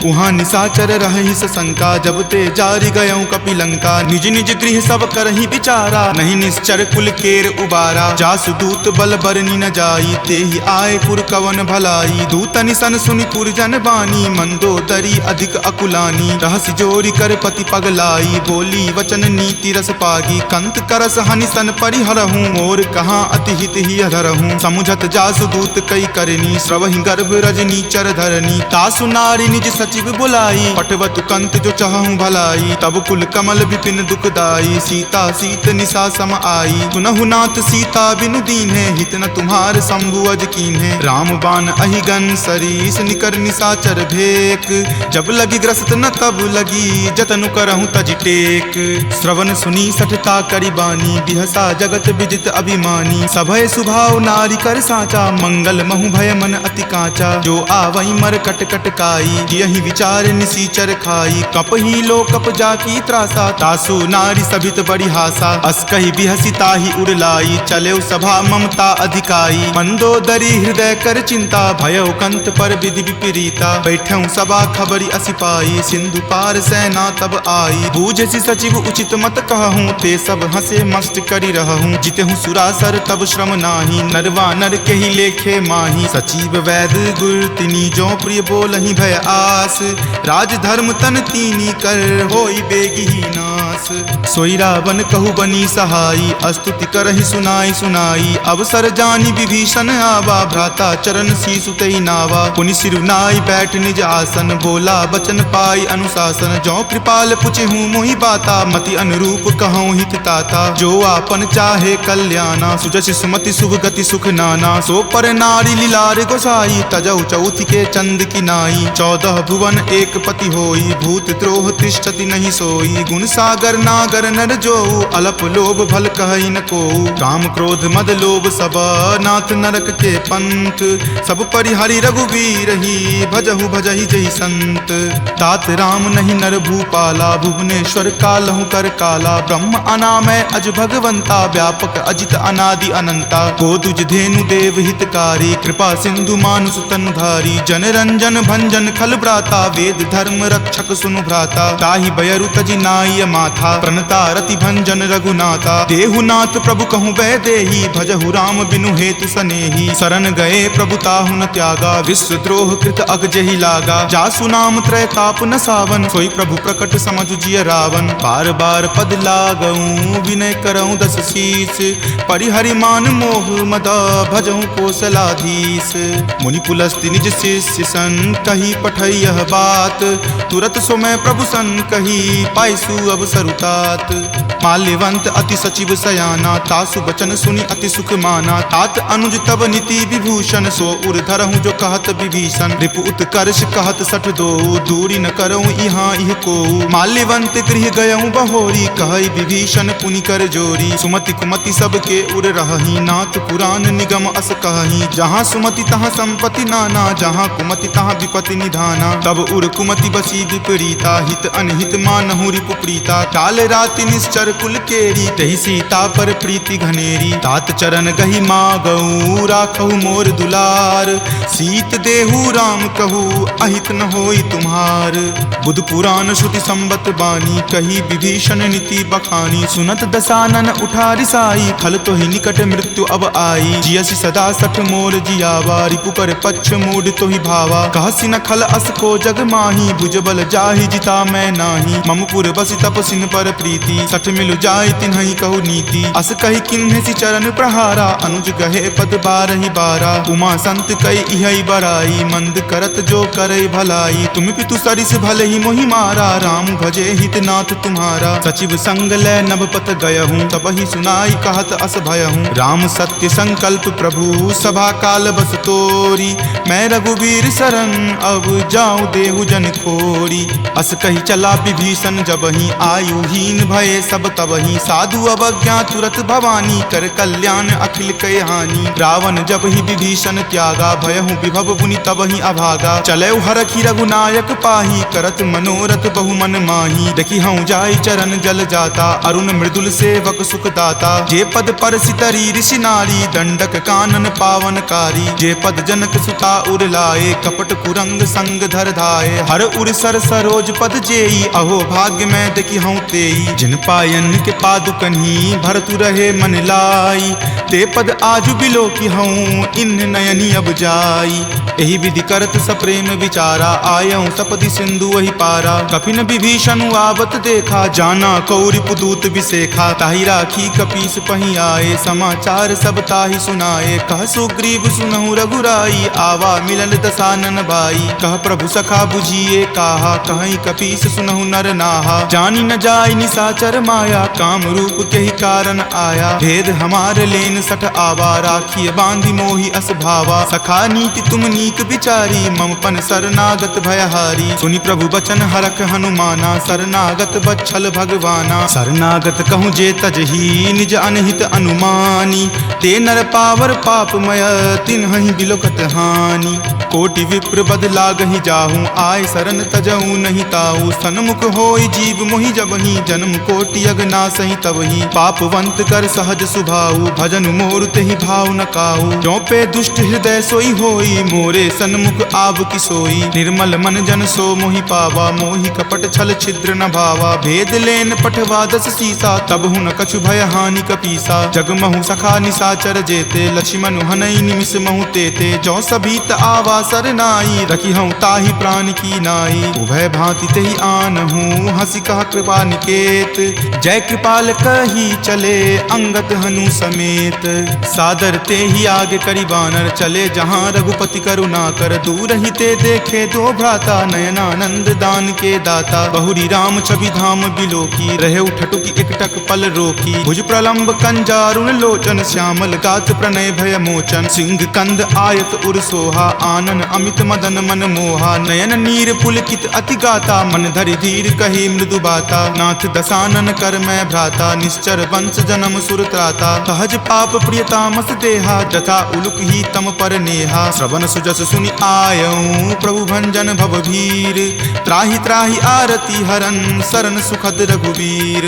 उहाँ निशाचर रही सशंका जब ते जारी गयऊँ कपिलंका। निज निज गृह सब करही विचारा नहीं निश्चर कुल केर उबारा। जासु दूत बल बरनी न जाई तेहि आए पुर कवन भलाई। दूत निसन सुनि पुरजन बानी मंदोदरी अधिक अकुलानी। रहसि जोरी कर पति पगलाई बोली वचन नीति रस पागी। कंत करस हनिसन परिहरहूँ मोर कहाँ अति हित ही अधरहूँ। समुझत जासु दूत कई करनी श्रवहि गर्भ रजनी चर धरनी। तासु नारी निज सचिव बुलाई पटवतु कंत जो चाहूं भलाई। तब कुल कमल विपिन दुखदाई सीता सीत निशा सम आई। सुनहु नाथ सीता बिनु दीन्हे हित न तुम्हार शंभु अज कीन्हे। राम बाण अहिगन सरीस निकर निशाचर भेक। जब लगी ग्रस्त न तब लगी जतनु करहूं तज टेक। श्रवण सुनी सठता करी बानी बिहसा जगत विजित अभिमानी। सभय सुभाव नारी कर साचा मंगल महु भय मन अति काचा। जो आवई मर कट कट काई यही विचार निसीचर खाई। कप ही लो कप जाकी त्रासा तासु नारी सभित बड़ी हासा। अस कही बिहसी ताही उड़लाई चले सभा ममता अधिकाई। मंदोदरी हृदय कर चिंता भयो कंत पर विधि विपरीता। बैठऊ सभा खबरी असिपाई सिंधु पार सेना तब आई। बूझसी सचिव उचित मत कहूँ ते सब हंसे मस्त करी रहूँ। जितहूँ सुरासर तब श्रम नाही नरवा नर के ही लेखे माही। सचिव वैद गुर तिनी जो प्रिय बोलहि भय आस। राज धर्म तन तीनी कर होई बेगी ही नास। सोई रावण कहु बनी सहाई अस्तुति करहि सुनाई सुनाई। अवसर जानी विभीषण आवा भ्राता चरण शीसु तहि नावा। पुनि सिरुनाई बैठ निज आसन बोला बचन पाई अनुशासन। जो कृपाल पुछहूँ मोहि बाता मति अनुरूप कहूँ हित ताता। जो आपन चाहे कल्याणा सुजस सुमति शुभ गति सुख नाना। सो पर नारी लीलार गोसाई तजौ चौथ के चंद की नाई। 14 भुवन एक पति होई भूत द्रोह तिष्ठति नहीं सोई। गुण सागर नागर नर जो अलप लोभ भल कहई न को। काम क्रोध मद लोभ सब नाथ नरक के पंथ। सब परिहरि रघुवीर ही भजहु भजहि जहि संत। तात राम नहीं नर भूपाला भुवनेश्वर कालहु कर काला। ब्रह्म अनामय अज भगवंता व्यापक अजित अनादि अनंता। गोदुज धेनु देव हितकारी कृपा सिंधु मानुष तनुधारी। जन रंजन भंजन खल भ्राता वेद धर्म रक्षक सुनु भ्राता। ताहि बयरु तजि नाय माथा प्रणता रति भंजन रघुनाथा। देहुनाथ प्रभु कहूँ वै देही भजहु राम बिनु हेतु सनेही। शरण गए प्रभु ताहु न त्यागा विश्व द्रोह कृत अग जहि लागा। जासु नाम त्रय ताप न सावन सोई प्रभु प्रकट समझु जिय रावण। बार बार पद लागऊं विनय करऊं दस शीस। परिहरि मान मोह मद भजहु कोसलाधीश। मुनि पुलस्ति निज शिष्य सन कही पठई यह बात। तुरत सो मैं प्रभु सन कही पाइसु अवसर तात। माल्यवंत अति सचिव सयाना तासु बचन सुनि अति सुख माना। तात अनुज तब नीति विभूषण सो उर धरहूँ जो कहत विभीषण। रिपु उत्कर्ष कहत सठ दो दूरी न करऊँ यहाँ इह को। माल्यवंत गृह गयऊँ बहोरी कहई विभीषण पुनि कर जोरी। सुमति कुमति सबके उर रहही नाथ पुराण निगम अस कहही। जहाँ सुमति तहाँ संपत्ति नाना जहाँ कुमति तहाँ विपत्ति निधाना। तब उर कुमति बसी विपरीता हित अनहित मानहु रिपु प्रीता। काल राति निश्चर कुल केरी तहि सीता पर प्रीति घनेरी। तात चरण गहि मागऊ राखहु मोर दुलार। सीत देहु राम कहू अहित न होई तुम्हार। बुध पुराण श्रुति संबत बानी कही विभीषण नीति बखानी। सुनत दसानन उठा रिसाई खल तो ही निकट मृत्यु अब आई। जियसि सदा सठ मोर जियावा रिपु पर पक्ष मूड तो ही भावा। कहसि न खल अस को जग माही भुजबल जाहि जिता मैं नाही। ममपुर बसि तपसिन पर प्रीति सठ मिलु जाय तिन्हि कहु नीति। अस कही किन्हेसि चरण प्रहारा अनुज गहे पद बारहि बारा। उमा संत कई इहै बराई मंद करत जो करई भलाई। तुम पितु सरिस भले ही मोहि मारा राम भजे हित नाथ तुम्हारा। सचिव संग लै नभ पत गयहूँ तब ही सुनाई कहत अस भयहूँ। राम सत्य संकल्प प्रभु सभा काल बस तोरी। मैं रघुवीर शरण अब जाऊँ देहु जन खोरी। अस कही चला विभीषण जबहि आयुहीन भये सब तबहि। साधु अवज्ञा तुरत भवानी कर कल्याण अखिल कय हानि। रावण जब ही विभीषण त्यागा भयहु विभव बुनि तबहि अभागा। चले हरखि रघुनायक पाही करत मनोरथ बहु मन माही। देखि हूँ जाई चरण जल जाता, अरुण मृदुल सेवक सुख दाता। जे पद पर सितरी ऋषि नारी, दंडक कानन पावनकारी। जे पद जनक सुता उर लाए, कपट कुरंग संग धर धाये। हर उर सर सरोज पद जेई, अहो भाग्य में देखी हूँ तेई। जिन पायन के पादुकन्ही, भरतु रहे मन लाई। ते पद आजु बिलो की हूँ, इन नयनी अब जाई। एहि विधि करत सप्रेम विचारा, आयऊँ सपदि सिंधु वही पारा। कपिन विभीषण आवत देखा, जाना कौरि पुदूत विसेखा। ताहि राखी कपीस पही आए, समाचार सब ताहि सुनाए। कह सुग्रीव सुनहु रघुराई, आवा मिलल दसानन भाई। कह प्रभु सखा बुझिए काहा, कहीं कपीस सुनहु नर नाहा। जानी न जाय निसाचर माया, काम रूप के ही कारण आया। भेद हमार लेन सठ आवा, राखिए बांधि मोहि अस भावा। सखा नीति तुम नीक विचारी, मम पन शरणागत भयहारी। सुनि प्रभु बचन हरख हनुमाना, शरणागत बच्छल भगवाना। शरणागत कहूँ जे तजही, निज अनहित अनुमानी। ते नर पावर पापमय, तिन्हहि बिलोकत हानि। कोटि विप्र बद लागहि जाहूँ, आय शरण तजहूँ नहीं ताऊ। सन्मुख होय जीव मोहि जबहि, जन्म कोटि अगनासहि तबहि। पापवंत कर सहज सुभाऊ, भजन मोर तेहि भाव न काऊ। जो पे दुष्ट हृदय सोई होई, मोरे सन्मुख आव की सोई। निर्मल मन जन सो मोहि पावा, मोहि कपट छल छिद्र न भावा। भेद लेन पठवा दस सीसा, तब हुन कछु भय हानि कपीसा। जग महु सखा निसाचर जेते, लक्ष्मण हनई निमिष महु तेते। जो सभीत आवा सरनाई, रखी हूँ ताहि प्राण की नाई। उभय भांति तेहि आनहूँ, हंसी कहा कृपा निकेत। जय कृपाल कही चले, अंगत हनु समेत। सादर ते ही आगे करी बानर, चले जहाँ रघुपति करुणा कर। दूर ही ते देखे दो भ्राता, नयनानंद दान के दाता। बहुरी राम छवि धाम बिलोकी, रहे उठटुकी एकटक पल रोकी। भुज प्रलंब कंजारुण लोचन, श्यामल गात प्रणय भय मोचन। सिंह कंद आयत उर सोहा, आनन अमित मदन मन मोहा। नयन नीर पुलकित अति गाता, मन धरि धीर कही मृदु बाता। नाथ दसानन कर मैं भ्राता, निश्चर वंश जन्म सुर त्राता। सहज पाप प्रियतामस देहा, जथा उलुक ही तम पर नेहा। श्रवण सुजस सुनि आयऊँ, प्रभु भंजन भवभीर। त्राहि त्राहि आरती हरन, शरण सुखद रघुवीर।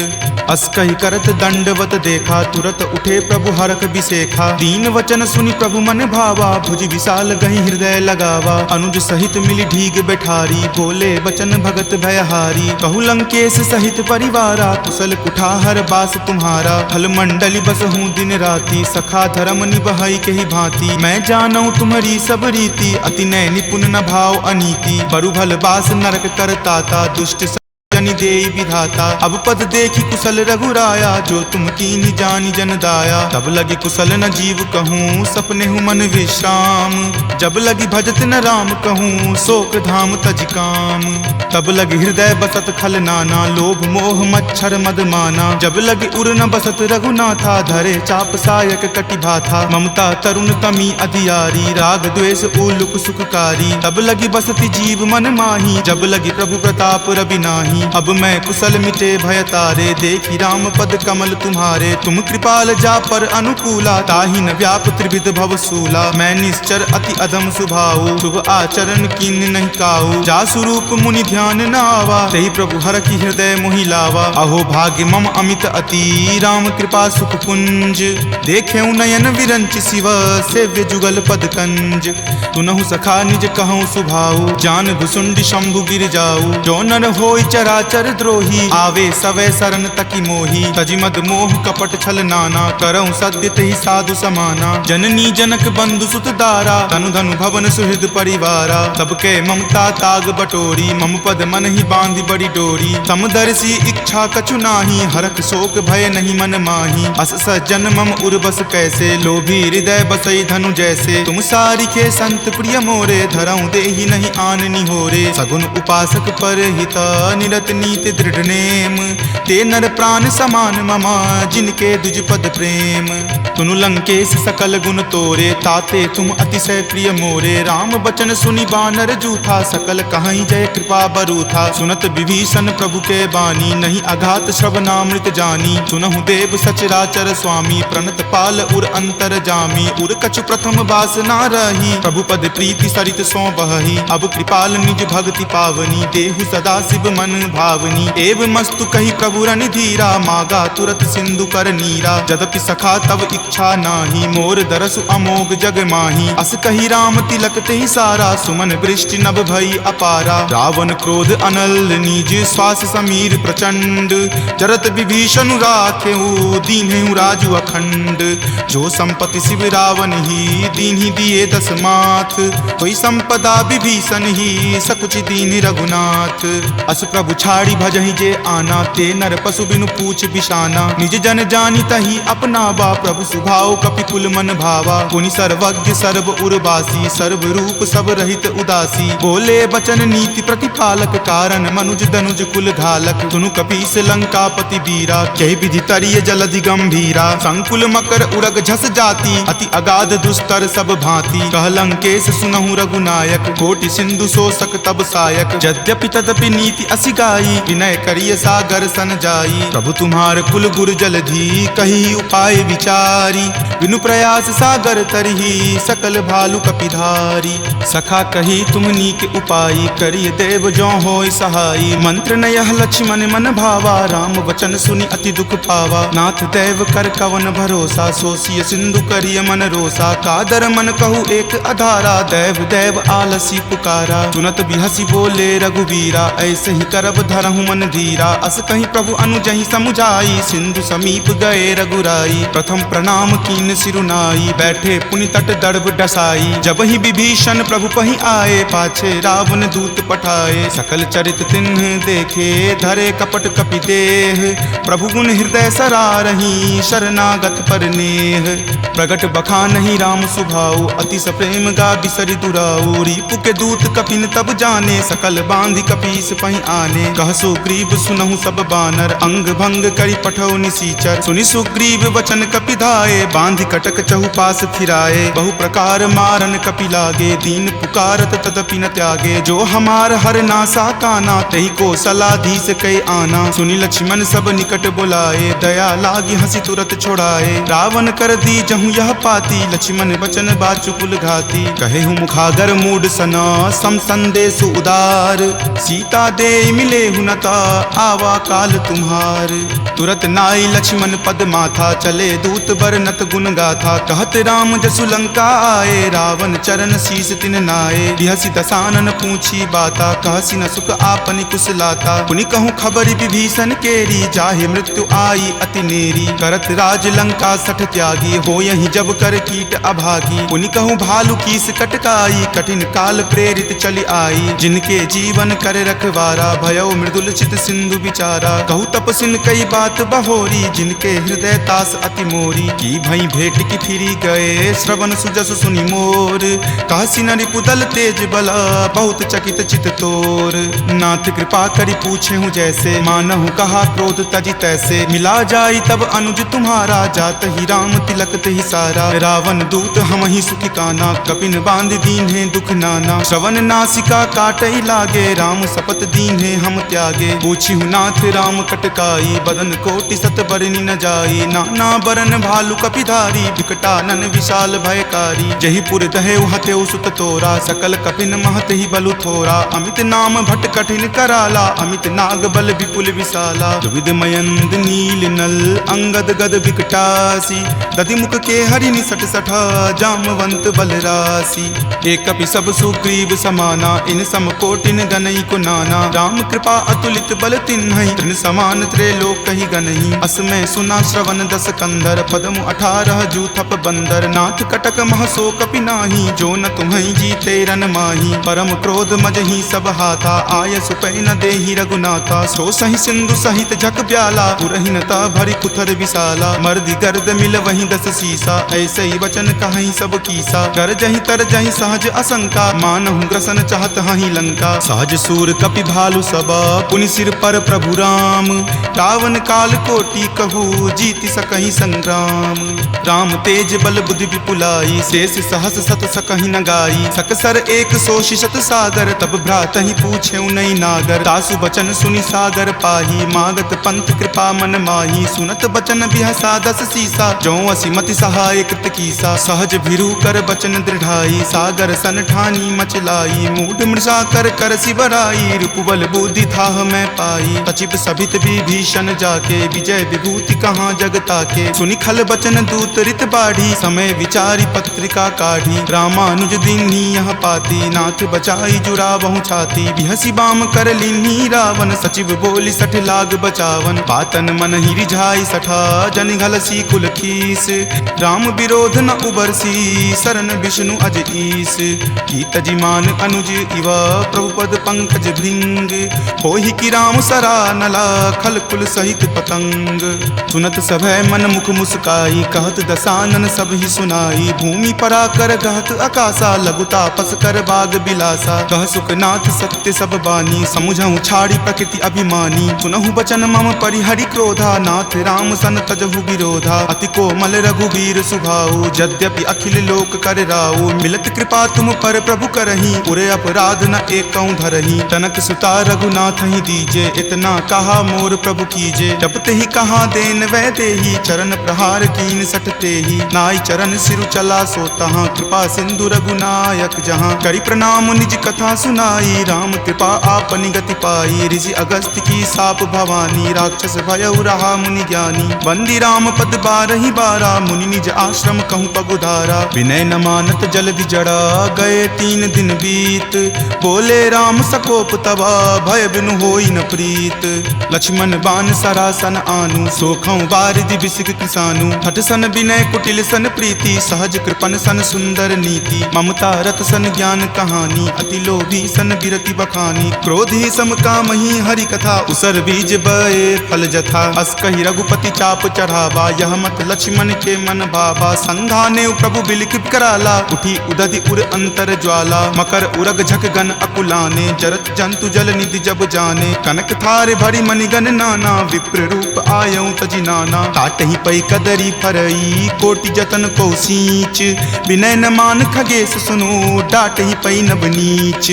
अस कहि करत दंडवत देखा, तुरत उठे प्रभु हरख बिसेखा। दीन वचन सुनि प्रभु मन भावा, भुज विशाल गहि हृदय लगावा। अनुज सहित मिली ढीग बैठारी, बोले बचन भगत भयहारी। कहु लंकेश सहित परिवारा, कुशल कुठार बास तुम्हारा। फल मंडली बस हूँ दिन राति, सखा धर्म निबहई के ही भांति। मैं जानऊँ तुम्हारी सब रीति, अति नय निपुण न भाव अनीति। बरु भल बास नरक करताता, दुष्ट जनि देई विधाता। अब पद देखी कुशल रघुराया, जो तुम कीन्ही जानी जन दाया। तब लगी कुशल न जीव कहूँ, सपने हूँ मन विश्राम। जब लगी भजत न राम कहूँ, शोक धाम तज काम। तब लगी हृदय बसत खल नाना, लोभ मोह मच्छर मद माना। जब लगी उर न बसत रघुनाथा, धरे चाप सायक कटि भाथा। ममता तरुण तमी अधियारी, राग द्वेष उलुक सुखकारी। तब लगी बसती जीव मन माही, जब लगी प्रभु प्रताप रवि नाही। अब मैं कुशल मिटे भय तारे, देखी राम पद कमल तुम्हारे। तुम कृपाल जा पर अनुकूला, ताहि न व्याप त्रिविध भव सूला। मैं निश्चर अति अधम सुभाऊ, शुभ आचरण कीन नहीं काऊ। जा स्वरूप मुनि ध्यान न आवा, तेहि प्रभु हर की हृदय मोहि लावा। अहो भाग्य मम अमित अति, राम कृपा सुख पुंज। देखे नयन विरंच शिव, सेव्य जुगल पद कंज। तुनहु सखा निज कहूँ सुभाऊ, जान भुसुंडी शंभु गिर जाऊ। जो नर होय चराचर द्रोही, आवे सवै शरण तकी मोही। तजि मद मोह कपट छल नाना, करऊँ सद्य तेहि साधु समाना। जननी जनक बंधु सुत दारा, तनु धनु भवन सुहृद परिवारा। सबके ममता ताग बटोरी, मम पद मन ही बांधि बड़ी डोरी। समदर्शी इच्छा कछु नाही, हरख शोक भय नहीं मन माही। अस सज्जन मम उर्वस कैसे, लोभी हृदय बसई धनु जैसे। तुम सारिखे संत प्रिय मोरे, धरऊँ देहि नहीं आन निहोरे। सगुन उपासक पर हिता, निरत नीति दृढ़ नेम। ते नर प्राण समान ममा, जिनके दुज पद प्रेम। तुनु लंकेश सकल गुण तोरे, ताते तुम अतिशय प्रिय मोरे। राम बचन सुनि बानर जूथा, सकल कहाई जय कृपा बरूथा। सुनत विभीषण प्रभु के बानी, नहीं अघात श्रवणामृत जानी। सुनहु देव सचराचर स्वामी, प्रणत पाल उर अंतर जामी। उर कछु प्रथम बास ना रही, प्रभु पद प्रीति सरित सो बहही। अब कृपाल निज भक्ति पावनी, देहु सदा शिव मन भावनी। एव मस्तु कही प्रभु रन धीरा, मागा तुरत सिंधु कर नीरा। जदपि सखा तब इच्छा नाही, मोर दरसु अमोघ जग माही। अस कही राम तिलक ते सारा, सुमन वृष्टि नभ भई अपारा। रावण क्रोध अनल निज, श्वास समीर प्रचंड। जरत विभीषण राखेऊ, दीन्हु राजु अखंड। जो संपत्ति शिव रावण ही, दीन्हि दिए दस माथ। कोई संपदा विभीषण ही, सकुच दीन रघुनाथ। अस प्रभु छाड़ी भजहि जे आना, ते नर पशु बिनु पूछ बिशाना। निज जन जानी तही अपना बा, प्रभु सुभाव कपि कुल मन भावा। पुनि सर्वज्ञ सर्व उर्वासी, सर्व रूप सब रहित उदासी। बोले बचन नीति प्रतिपालक, कारण मनुज दनुज कुल घालक। सुनु कपीस लंकापति बीरा, कहि विधि तरिय जलधि गंभीरा। संकुल मकर उरग झस जाति, अति अगाध दुस्तर सब भांति। कह लंकेश सुनहु रघुनायक, कोटि सिंधु शोषक तब सायक। यद्यपि तदपि नीति असि गाई, विनय करिय सागर सन जाई। प्रभु तुम्हार कुल गुर जलधि, कही उपाय विचारी। बिनु प्रयास सागर तरही, सकल भालु कपिधारी। सखा कही तुम नीक उपाय, करिय देव जो होय सहाई। मंत्र नयह लक्ष्मण मन भावा, राम वचन सुनि अति दुख पावा। नाथ देव कर कवन भरोसा, सोसिय सिंधु करिय मन रोसा। कादर मन कहु एक अधारा, देव देव आलसी पुकारा। सुनत बिहसी बोले रघुवीरा, ऐसे ही करब धरहु मन धीरा। अस कहीं प्रभु अनुजहि समुझाई, सिंधु समीप गए रघुराई। प्रथम प्रणाम कीन सिरुनाई, बैठे पुनि तट दर्भ डसाई। जब ही विभीषण प्रभु पहि आए, पाछे रावण दूत पठाए। सकल चरित तिन्ह देखे, धरे कपट कपि देह। प्रभु गुण हृदय सरारही, शरणागत पर नेह। प्रगट बखानहि राम सुभाऊ, अति सप्रेम गा बिसरि दुराऊ। रिपु के दूत कपिन तब जाने, सकल बांधि कपीस पहि आने। कह सुग्रीव सुनहु सब बानर, अंग भंग करि पठौ निसीचर। सुनि सुग्रीव वचन कपि धाये, बांधि कटक चहुपास फिराए। बहु प्रकार मारन कपि लागे, दीन पुकारत तदपि न त्यागे। जो हमार हर नासा काना, तहि को सलाधीस कई आना। सुनि लक्ष्मण सब निकट बुलाए, दया लागी हंसी तुरत छोड़ाए। रावण कर दी जहु यह पाती, लक्ष्मण बचन बाचु कुल घाती। कहे हूँ मुखागर मूड सना, सम संदेश उदार। सीता दे मिले हुनता, आवा काल तुम्हार। तुरत नाई लक्ष्मण पद माथा, चले दूत बरनत गुण गाथा। कहत राम जसु लंका आए, रावण चरण शीस तिन नाये। बिहसी दसानन पूछी बाता, कहसी न सुख आपनि कुशलाता। पुनि कहूँ खबरि विभीषण केरी, जाहे मृत्यु आई अति नेरी। करत राज लंका सठ त्यागी, हो यही जब कर कीट अभागी। पुनि कहूँ भालू कीस कटकाई, कठिन काल प्रेरित चली आई। जिनके जीवन कर रखवारा, भयो मृदुल चित सिंधु विचारा। कहूँ तपसिन कई बात बहोरी, जिनके हृदय तास अति मोरी। की भई भेंट की फिरी गए, श्रवण सुजस सुनि मोर। कहसी न रिपुदल तेज बला, बहुत चकित चित तोर। नाथ कृपा करि पूछे हूँ जैसे, मानहु कहा क्रोध तजी तैसे। मिला जाई तब अनुज तुम्हारा, जात ही राम तिलक तेहि सारा। रावण दूत हम ही सुखी काना, कपिन बांध दीन है दुख नाना। श्रवण नासिका काटई लागे, राम शपथ दीन है हम त्यागे। पूछी हूँ नाथ राम कटकाई, बदन कोटि सत बरनी न जाई। नाना बरन भालु कपिधारी, विकटानन विशाल भयकारी। जही पुर दहेउ हतेउ सुत तोरा, सकल कपिन महत ही बलु थोरा। अमित नाम भट कठिन कराला, अमित नाग बल विपुल विशाला। द्विविध मयंद नील नल, अंगद गद विकटासी। दधि मुख के हरि निसट सठा, जामवंत बलरासी। एक कपि सब सुग्रीव समाना, इन सम कोटिन गनई को नाना। राम कृपा अतुलित बल तिन्हई, तृण समान त्रैलोक कहि गनहि। असमय सुना श्रवण दस कंधर, पदमु 18 जूथप बंदर। नाथ कटक महसो कपि नाही, जो न तुम्हई जीते रन माही। परम क्रोध मजहि सब हाथा, आय सुपै न देहि रघुनाथा। सो सहि सिंधु सहित झक ब्याला, पुरहिनता भरि कुथर विशाला। मर्दि गर्द मिल वहीं दस सीसा, ऐसे ही वचन कहीं सब कीसा। कर जहि तर जहि सहज असंका, मानहु ग्रसन चाहत हहि लंका। सहज सूर कपि भालु सबा, पुनि सिर पर प्रभु राम। रावण काल कोटि कहू, जीति सकहि संग्राम। राम तेज बल बुद्धि विपुलाई, शेष सहस सत सकहि न गाई। सकसर एक सोषि शत सागर, तब भ्रातहि पूछे नई नागर। तासु बचन सुनि सागर पाही, मागत पंथ कृपा मन माही। सुनत बचन बिहसा दस सीसा, जो असिमति सहाय कृत कीसा। सहज भिरू कर बचन दृढ़ाई, सागर सन ठानी मचलाई। मूढ़ मृषा कर कर सिबराई, रिपुबल बुद्धि थाह मैं पाई। सचिव सभित विभीषण जाके, विजय विभूति कहाँ जगता के। सुनि खल बचन दूत रित बाढ़ी, समय विचारी पत्रिका काढ़ी। रामानुज दीन्ही यह पाती, नाथ बचाई जुड़ावहु छाती। बिहसी बाम कर लीन्ही रावण, सचिव बोली सठ लाग बचावन। बातन मन ही रिझाई सठा, जन घलसी कुल खीस। राम विरोध न उबरसी, शरण विष्णु अज ईस। कीत जिमान अनुज इवा, प्रभु पद पंकज भृंग। होहि कि राम सरा नला, खल कुल सहित पतंग। सुनत सभय मन मुख मुस्काई, कहत दसानन सब ही सुनाई। भूमि परा कर कहत आकाशा, लघु तापस कर बाग बिलासा। कह सुखनाथ सत्य सब बानी, समुझहु छाड़ी प्रकृति अभिमानी। सुनहु बचन मम परिहरि क्रोधा, नाथ राम सन तजहु विरोधा। अति कोमल रघुवीर सुभाऊ, यद्यपि अखिल लोक कर राऊ। मिलत कृपा तुम पर प्रभु करही, उरे अपराध न एकौ धरही। तनक सुता रघुनाथ ही दीजे, इतना कहा मोर प्रभु कीजे। जपते ही कहा देन वै देही, चरण प्रहार कीन सटते ही। नाई चरण सिरु चला सो तहाँ, कृपा सिंधु रघुनायक जहाँ। करि प्रणाम निज कथा सुनाई, राम कृपा आपनि गति पाई। ऋषि अगस्त्य की साप भवानी, राक्षस भयउ रहा मुनि ज्ञानी। बंदी राम पद बारहि बारा, मुनि निज आश्रम कहूँ पगुधारा। विनय न मानत जल्दि जड़ा, गए 3 दिन बीत। बोले राम सकोप तबा, भय बिनु होई न प्रीत। लक्ष्मण बान सरासन आनु, सोखौ बारिधि बिसिक किसानु। हठ सन विनय कुटिल सन प्रीति, सहज कृपन सन सुंदर नीति। ममता रत सन ज्ञान कहानी, अति लोभी सन बिरति बखानी। क्रोधी सम कामहि हरि कथा, उसर बीज बए फल जथा। अस कहि रघुपति चाप चढ़ावा, यह मत लक्ष्मण के मन भावा। संघाने प्रभु बिलकिप कराला, उठी उदधि उर अंतर ज्वाला। मकर उरग झक गन अकुलाने, जरत जंतु जल निधि जब जाने। कनक थार भरी मणिगन नाना, विप्र रूप आयऊ तजि नाना। काटहि पै कदरी फरई, कोटि जतन को सींच। विनय न मान खगेश सुनो, डाटहि पै नब नीच।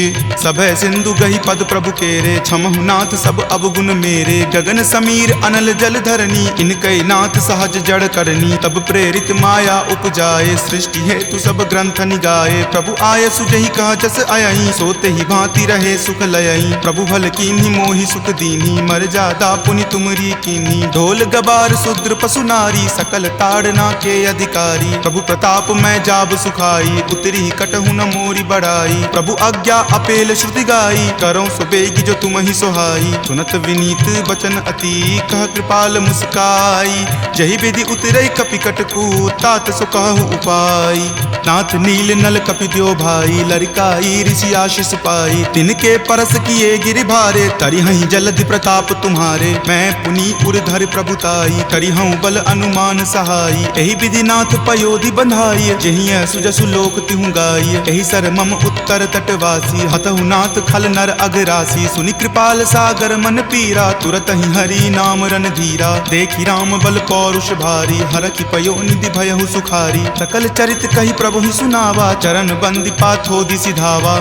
सभय सिंधु गहि पद प्रभु केरे, क्षमहु नाथ सब अवगुण मेरे। गगन समीर अनल जल धरनी, इनकै नाथ सहज जड़ करनी। तब प्रेरित माया उपजाए, सृष्टि हेतु सब ग्रंथ निगाए। प्रभु आय सुजहि कह जस अयहि, सोते ही भांति रहे सुख लयहि। प्रभु भल कीन्ही मोहि सुख दीन्ही, मर्यादा पुनि तुमरी कीन्ही। ढोल गबार शूद्र पशु नारी, सकल ताड़ना के अधिकारी। प्रभु प्रताप मैं जाब सुखाई, उतरी कटहु न मोरी बड़ाई। प्रभु आज्ञा अपेल श्रुति गाई, करौ सुबेगी जो तुम ही सोहाई। सुनत विनीत बचन अति, कह कृपाल मुस्काई। जहि विधि उतरई कपि कटकू, तात सो कहु उपाय। नाथ नील नल कपि द्यो भाई, लरिकाई ऋषि आशीष पाई। तिनके परस किए गिरि भारे, तरिहहि जलधि प्रताप तुम्हारे। मैं पुनि उरधर प्रभुताई, करिहउँ बल अनुमान सहाई। एहि विधि नाथ पयोधि बंधाई, जहिं सुजसु लोक तिहु गाई। एहि सर मम उत्तर तटवासी, हतहु नाथ खल नर अघरासी। सुनि कृपाल सागर मन पीरा, तुरत ही हरि नाम रन धीरा। देखि राम बल पौरुष भारी, हरखि पयो निधि भयहु सुखारी। सकल चरित कहि प्रभु ही सुनावा, चरण बंदी पाथोधि सिधावा।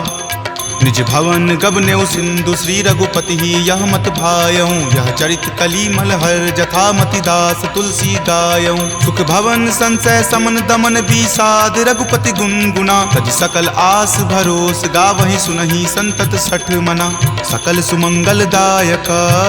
निज भवन गबनेउ सिंधु, श्री रघुपति ही यह मत भायऊँ। यह चरित कली मलहर, जथा मति दास तुलसी गायऊँ। सुख भवन संशय समन दमन विषाद, रघुपति गुनगुना। तज सकल आस भरोस, गावहि सुनहि संतत सठ मना। सकल सुमंगल दायक,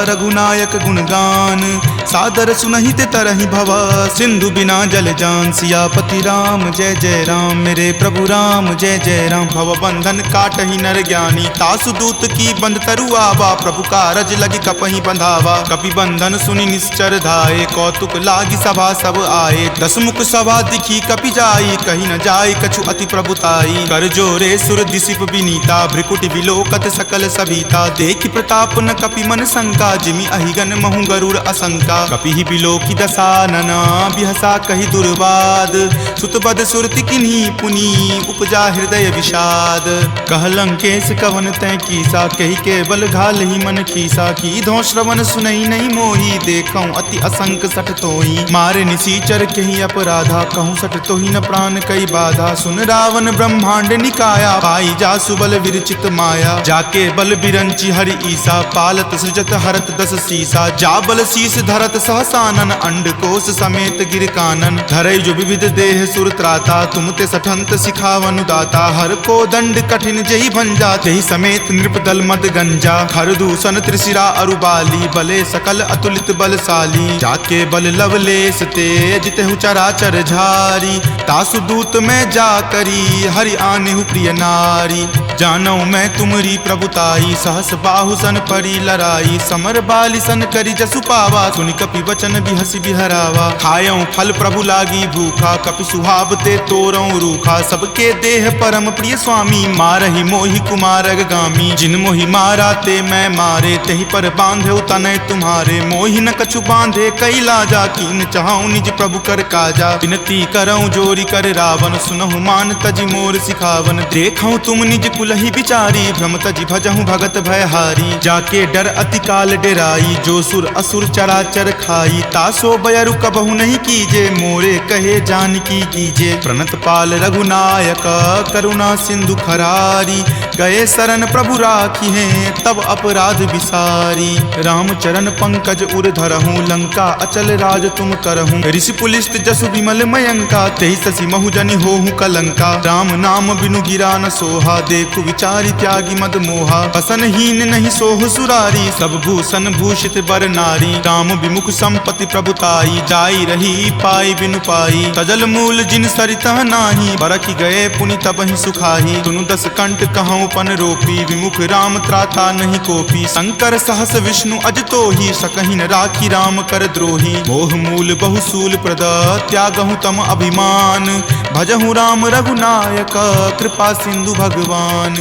रघुनायक गुणगान। सादर सुनहि ते तरहि भवा, सिंधु बिना जल जान। सियापति राम जय जय राम, मेरे प्रभु राम जय जय राम। भव बंधन काटहि नर ज्ञानी, तासु दूत की बंध तरुआवा। प्रभु कारज लगी कपहि बंधावा, कपि बंधन सुनि निश्चर धाये। कौतुक लागी सभा सब आए, दसमुख सभा दिखी कपि जाई। कहीं न जाय कछु अति प्रभुताई, कर जोरे सुर दिसिप विनीता। भ्रिकुटि विलोकत सकल सभीता, देखि प्रताप न कपि मन शंका। जिमि अहिगन महु गरुड़ असंका, कपि ही बिलोकी दसानना। बिहसा कहि दुर्वाद, सुतबद सुरति किन्ही पुनि। उपजा हृदय विषाद, कह लंकेश कवन तै कीसा। कहि के बल घाल ही मन खीसा, की धो श्रवण सुनई नहीं मोही। देखऊँ अति असंक सठ तोही, मारे निसीचर कहि अपराधा। कहूँ सठ तोही न प्राण कई बाधा। सुन रावण ब्रह्मांड निकाया, पाई जा सुबल विरचित माया। जाके बल बिरंची हरि ईसा, पालत सृजत हरत दस सीसा। जा बल शीस धरत भरत सहसानन, अंडकोश समेत गिर कानन। धरई जो विविध देह सुर त्राता, तुम ते सठंत सिखावनु दाता। हर को दंड कठिन जही भंजा, तेहि समेत नृपदल मद गंजा। खरदूषण त्रिशिरा अरुबाली, बले सकल अतुलित बलशाली। जाके बल लवलेश तेज, तेहु चराचर झारी। तासु दूत में जा करी, हरि आनेहु प्रिय नारी। जानऊ मैं तुमरी प्रभुताई, सहस बाहु सन परी लराई। समर बाली सन करी जसु पावा, सुनि कपि वचन बिहसि बिहरावा। खायऊ फल प्रभु लागी भूखा, कपि सुहाव ते तोरऊ रूखा। सबके देह परम प्रिय स्वामी, मारहि मोहि कुमारग गामी। जिन मोहि मारा ते मैं मारे, तेहि पर बांधे तनय तुम्हारे। मोहि न कछु बांधे कई लाजा, कीन चाहूं निज प्रभु कर काजा। विनती करऊं जोरी कर रावण, सुनहु मान तजि मोर सिखावन। देखऊं तुम निज कुलहि बिचारी, भ्रम तजि भजहु भगत भयहारी। जाके डर अति काल डेराई, जो सुर असुर चराचर खाई। तासो बयरु कबहु नहीं कीजे, मोरे कहे जानकी कीजे। प्रणत पाल रघुनायक, करुणा सिंधु खरारी। गए शरण प्रभु राखी हैं, तब अपराध विसारी। राम चरण पंकज उर धरहूं, लंका अचल राज तुम करहूं। ऋषि पुलिस्त जसु विमल मयंका, तेहि ससी महु जनि होहु कलंका। राम नाम बिनु गिरा न सोहा, देखु विचारि त्यागी मद मोहा। बसनहीन नहीं सोह सुरारी, सब भूषण भूषित बर नारी। राम विमुख संपत्ति प्रभुताई, जाई रही पाई बिनु पाई। तजल मूल जिन सरिता नाही, बरखि गए पुनि तबहि सुखाही। तुनु दस कंठ कहूं पन रोपी, विमुख राम त्राता नहीं कोपी। शंकर सहस विष्णु अज तोहि, सकहि न राखी राम कर द्रोही। मोह मूल बहुसूल प्रद, त्यागहु तम अभिमान। भजहु राम रघुनायक, कृपा सिंधु भगवान।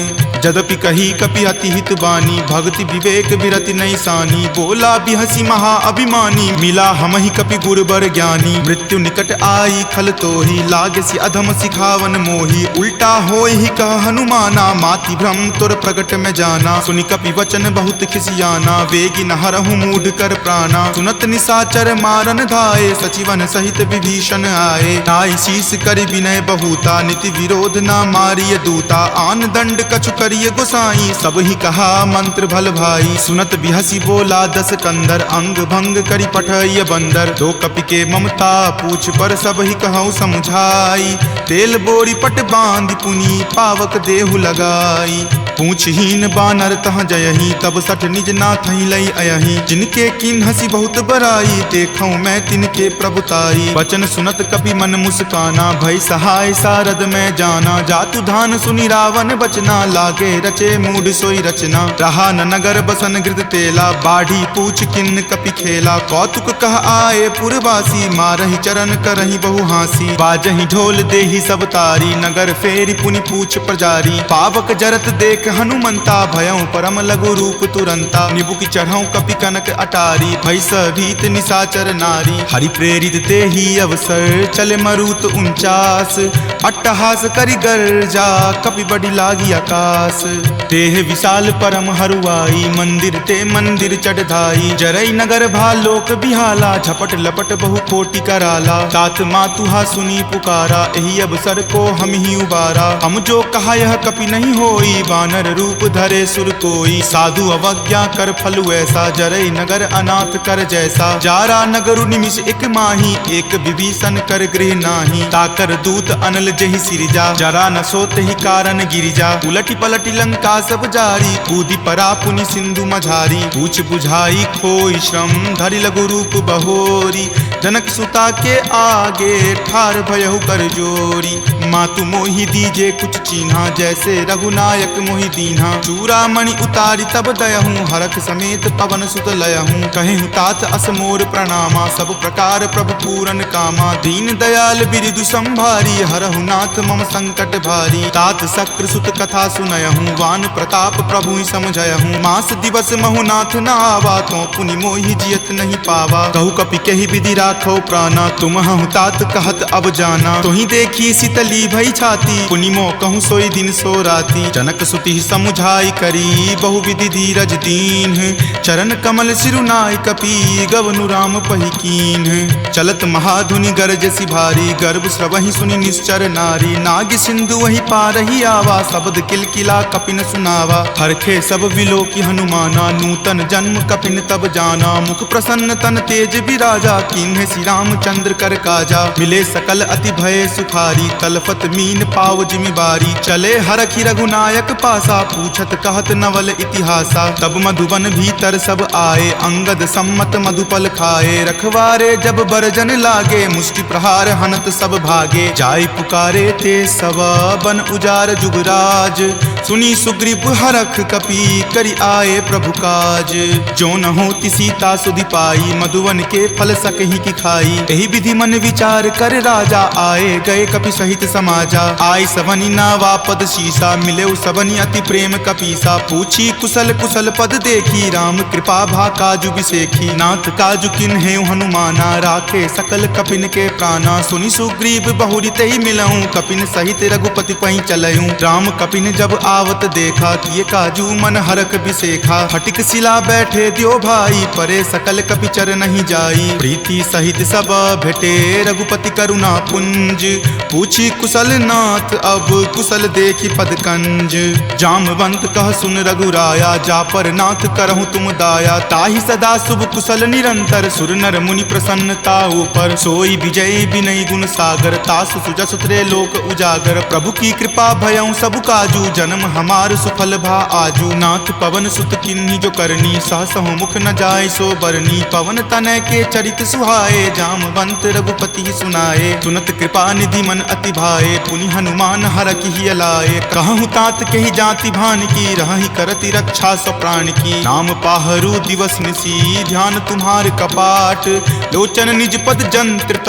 जदपि कही कपि अति हित बानी, भक्ति विवेक बिरति नहीं सानी। बोला बिहसी महा अभिमानी, मिला हमहि कपि गुरबर ज्ञानी। मृत्यु निकट आई खल तोहि, लागसी अधम सिखावन मोहि। उल्टा होई ही कह हनुमाना, माति भ्रम तुर प्रगट में जाना। सुनि कपि वचन बहुत खिसियाना, वेगी न हरहु मूढ़ कर प्राणा। सुनत निशाचर मारन धाये, सचिवन सहित विभीषण आए। नाई शीस करि विनय बहुता, नीति विरोध न मारिय दूता। आन दंड कछु करिय गोसाई, सब ही कहा मंत्र भल भाई। सुनत बिहसी बोला दस कंदर, अंग भंग करि पठय बंदर। दो कपि के ममता पूछ पर, सब ही कहूँ समझाई। तेल बोरी पट बांध पुनी, पावक देहु लगाई। पूछहीन बानर तह जयही, तब सठ निज नाथ ही लई अयही। जिनके किन हसी बहुत बराई, देखूं मैं तिनके प्रभुताई। वचन सुनत कपि मन मुस्काना, भय सहाय सारद में जाना। जातु धान सुनि रावण बचना, लागे रचे मूढ़ सोई रचना। रहा न नगर बसन गृध तेला, बाढ़ी पूछ किन्न कपि खेला। कौतुक कह आए पुरवासी, मारहि चरण करहि बहु हासी। बाजहि ढोल देहि सब तारी, नगर फेरि पुनि पूछ प्रजारी। पावक जरत देख हनुमंता, भयं परम लघु रूप तुरंता। निबुक चढ़ऊ कपि कनक अटारी, भैस भीत निशाचर नारी। हरि प्रेरित तेहि अवसर, चले मरुत 49। अट्टहास करि गर्जा, कपि बड़ी लागी आकाश। देह विशाल परम हरुआई, मंदिर ते मंदिर चढ़ाई। जरई नगर भालोक बिहाला, झपट लपट बहु कोटि कराला। तात मातुहा सुनी पुकारा, एहि अवसर को हम ही उबारा। हम जो कहा यह कपि नहीं होई, वानर रूप धरे सुर कोई। साधु अवज्ञा कर फलु ऐसा, जरई नगर अनाथ कर जैसा। जारा नगरु निमिष एक माही, एक विभीषण कर गृह नाही। ताकर दूत अनल जहि सिरजा, जरा न सोत ही कारण गिरिजा। उलटी पलटी लंका सब जारी, कूदी परा पुनि सिंधु मझारी। पूछ बुझाई खोई श्रम, धरि लघु रूप बहोरी। जनक सुता के आगे, ठार भयहु कर जोरी। मातु मोहि दीजे कुछ चीन्हा, जैसे रघुनायक मोहि दीन्हा। चूड़ामणि उतारी तब दयहूँ, हरख समेत पवन सुत लयहूँ। कहेहु तात असमोर प्रणामा, सब प्रकार प्रभु पूरन कामा। दीन दयाल बिरिदु संभारी, हरहु नाथ मम संकट भारी। तात शक्र सुत कथा सुनयहूँ, वान प्रताप प्रभु ही समझयहूँ। मास दिवस महु नाथ न आवा, तो पुनि मोहि जियत नहीं पावा। कहु कपि केहि विधि राखो प्राणा, तुम हूँ तात कहत अब जाना। तुहि देखी शीतली भई छाती, पुनि मोह कहूँ सोई दिन सो राती। जनक सुति ही समुझाई करी बहुविधि धीरज दीन। चरण कमल सिरुनाय कपि गवनु राम पहि कीन। चलत महाधुनि गरजसि भारी गर्भ स्रवहि सुनि निश्चर नारी। नाग सिंधु वही पारही आवा शब्द किलकिला कपिन सुनावा। हरखे सब विलोकी हनुमाना नूतन जन्म कपिन तब जाना। मुख प्रसन्न तन तेज विराजा कीन्हे श्री रामचंद्र कर काजा। मिले सकल अति भय सुखारी तलफत मीन पाव जिमिबारी। चले हरखि रघुनायक पासा पूछत कहत नवल इतिहासा। तब मधुबन भीतर सब आए अंगद सम्मत मधुपल खाए। रखवारे जब बरजन लागे मुष्टि प्रहार हनत सब भागे। जाय पुकारे ते सब बन उजार जुगराज। सुनी सुग्रीव हरख कपि करि आए प्रभु काज। जो न होती सीता सुधि पाई मधुवन के फल सकहि की खाई। यही विधि मन विचार कर राजा आए गए कपि सहित समाजा। आई सबनी नावा पद शीसा मिले सबनी अति प्रेम कपीसा। पूछी कुशल कुशल पद देखी राम कृपा भा काजु बिसेखी। नाथ काजु किन्हे हनुमाना राखे सकल कपिन के प्राणा। सुनि सुग्रीव बहुरी तहि मिलऊं कपिन सहित रघुपति पहि चलऊं। राम कपिन जब आवत देखा किए काजू मन हरख बिसेखा। फटिक सिला बैठे द्यो भाई परे सकल कपि चर नहीं जाई। प्रीति सहित सब भेटे रघुपति करुणा पुंज। पूछी कुशल नाथ अब कुशल देखी पद कंज। जामवंत कह सुन रघुराया जा पर नाथ करहु तुम दाया। ताहि सदा शुभ कुशल निरंतर सुर नर मुनि प्रसन्नता ऊपर। सोई विजय विनय गुण सागर तासु सुजस त्रे लोक उजागर। प्रभु की कृपा भयउ सब काजू जन्म हमार सुफल भा आजू। नाथ पवन सुत किन्ही जो करनी सहसहु मुख न जाय सो बरनी। पवन तनय के चरित सुहाए जामवंत रघुपति सुनाए। सुनत कृपा निधि मन अति भाए पुनि हनुमान हरखि हिय लाए। कहूँ तात कही जाति भान की रहि करति रक्षा सो प्राण की। नाम पाहरू दिवस निसी ध्यान तुम्हार कपाट। लोचन निज पद जंत्रित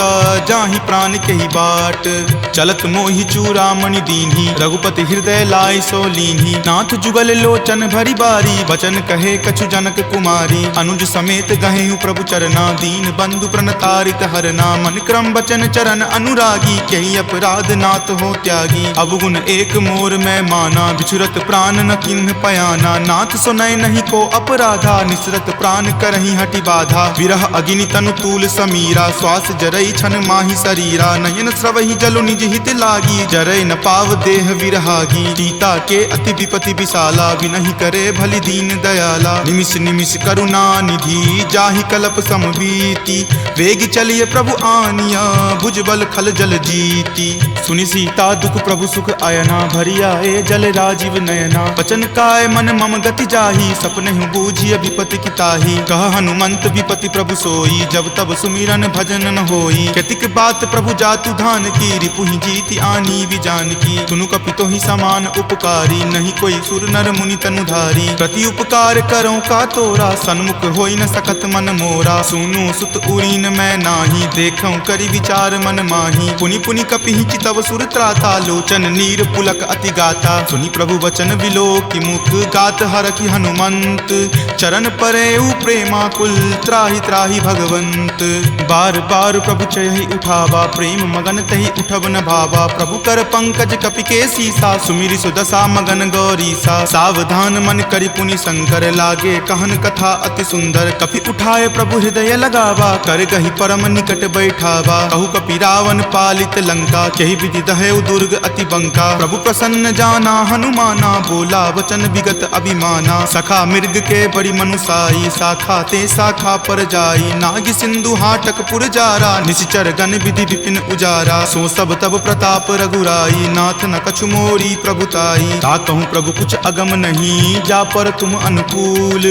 जाहि प्राण कही बाट। चलत मोहि चूड़ामणि दीन्ही रघुपति हृदय लाय सो लीन्ही। नाथ जुगल लोचन भरी बारी बचन कहे कछु जनक कुमारी। अनुज समेत गहेहु प्रभु चरना दीन बंधु प्रणतारित हरना। मन क्रम बचन चरण अनुरागी कही अपराध नाथ हो त्यागी। अवगुण एक मोर मैं माना बिछुरत प्राण न किन्ह पयाना। नाथ सुनय नहीं को अपराधा निसरत प्राण करही हटि बाधा। विरह अग्नि तनु तूल समीरा श्वास जरई छन माही शरीरा। नयन स्रवहि जलु निज हित लागी जरय न पाव देह विरहागी। सीता के अति विपति विशाला विनहि करे भली दीन दयाला। निमिष निमिष करुणा निधि जाहि कलप समबीति। वेग चलिए प्रभु आनिया भुजबल खल जल जीती। सुनि सीता दुख प्रभु सुख आयना भरिया ए जल राजीव नयना। बचन काय मन मम गति जाही सपनेहु बूझिय विपति की ताही। कह हनुमंत विपति प्रभु सोई जब तब सुमिरन भजन न होई। केतिक बात प्रभु जातु धान की रिपुहि जीति आनी विजान की। सुनु कपितो ही समान उपकारी नहीं कोई सुर नर मुनि तनुधारी। प्रति उपकार करो का तोरा सन्मुख होई न सकत मन मोरा। सुनु सुत उरीन मैं नाही देखऊं करि विचार मन माही। पुनि पुनि कपिहि चितव सुर त्राता लोचन नीर पुलक अति गाता। सुनि प्रभु वचन विलोकि मुख गात हरखि हनुमंत। चरण परेउ प्रेमाकुल त्राहि त्राहि भगवंत। बार बार प्रभु चयहि उठावा प्रेम मगन तहि उठब न भावा। प्रभु कर पंकज कपि के सीसा सुमिरि सुदशा मगन गौरीसा। सावधान मन करि पुनि शंकर लागे कहन कथा अति सुंदर। कपि उठाए प्रभु हृदय लगावा कर गहि परम निकट बैठावा। कहु कपि रावण पालित लंका केहि विधि दहेउ दुर्ग अति बंका। प्रभु प्रसन्न जाना हनुमाना बोला वचन विगत अभिमाना। सखा मृग के बड़ी मनुसाई शाखा ते शाखा पर जाई। नाग सिंधु हाटक पुर जारा निश्चर गण विधि विपिन उजारा। सो सब तब प्रताप रघुराई नाथ न कछु मोरी प्रभुताई। ता कहूँ प्रभु कुछ अगम नहीं जा पर तुम अनुकूल।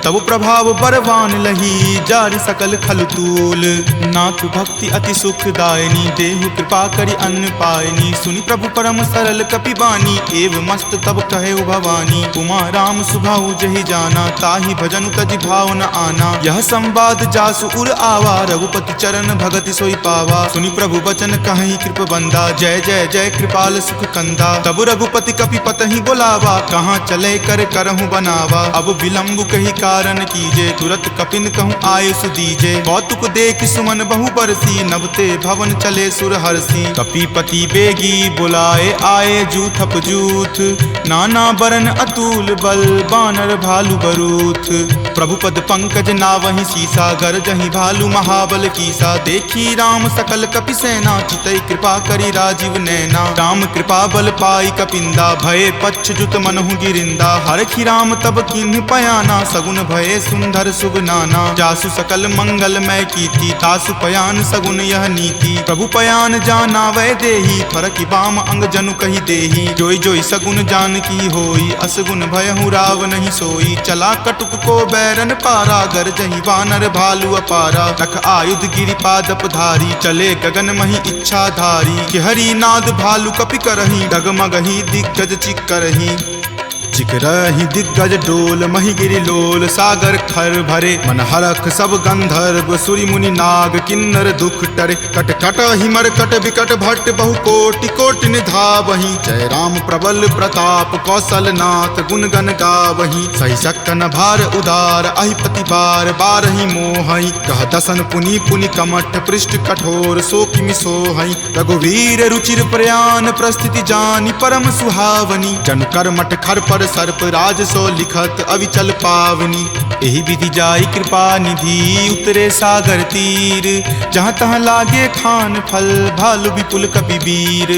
तब प्रभाव बरवान लही जारि सकल खलतूल। नाथ भक्ति अति सुखदायनी देहु कृपा करि अन्न पायनी। सुनि प्रभु परम सरल कपिबानी एव मस्त तब कहे भवानी। उमा राम सुभाऊ जहि जाना ताहि भजनु तजि भाव न आना। यह संवाद जासु उर आवा रघुपति चरण भगति सोई पावा। सुनि प्रभु बचन कहि कृप बंदा जय जय जय कृपाल सुख कंदा। तब रघुपति कपिपति कतही बुलावा, कहाँ चले कर करहूँ बनावा। अब विलम्ब कही कारण कीजे, तुरत कपिन कहूँ आयुष दीजे। कौतुक देख सुमन बहु बरसी, नभते भवन चले सुर हरसी। कपीपति बेगी बुलाए आए जूथप जूथ, नाना बरन अतुल बल बानर भालू बरूथ। प्रभु पद पंकज नावहि सीसा, गरजहि भालू महाबल कीसा। देखी राम सकल कपि सेना, चितई कृपा करी राजीव नैना। राम कृपा बल पाई कपिंदा, भये पच्छ जुत मनहु गिरिंदा। हरखि राम तब किन्ह पयाना, सगुन भये सुंदर शुभ नाना। जासु सकल मंगलमय कीर्ति, तासु पयान सगुन यह नीति। प्रभु पयान जाना वै देही, फरकि बाम अंग जनु कही देही। जोई जोई सगुन जान की होई, असगुन भयहु राव नहीं सोई। चला कटुक को बैरन पारा, गरजहि वानर भालू अपारा। तख आयुध गिरिपादप धारी, चले गगन मही इच्छा धारी। कि हरि नाद भालू कपि करही, डगमगहि दिग्गज चिक्करही। चिकरहि दिग्गज डोल, मही गिरि लोल। सागर खर भरे मन हरख, सब गंधर्व सुरि मुनि नाग किन्नर दुख टरे। कट कट हिमर कट विकट भट्ट, बहु कोटि कोटि निधावहि। जय राम प्रबल प्रताप, कौशल नाथ गुण गण गावहि। सही सक्कन भार उदार, अहिपति बार बारहि मोहहि। कह दसन पुनि पुनि कमठ, पृष्ठ कठोर सो किमि सोहहि। रघुवीर रुचिर प्रयान, प्रस्थिति जानि परम सुहावनी। जन कर मठ खर पर सर्प, राज सो लिखत अविचल पावनी। एहि विधि जाई कृपा निधि, उतरे सागर तीर। जहाँ तहाँ लागे खान फल, भालु विपुल कपि वीर।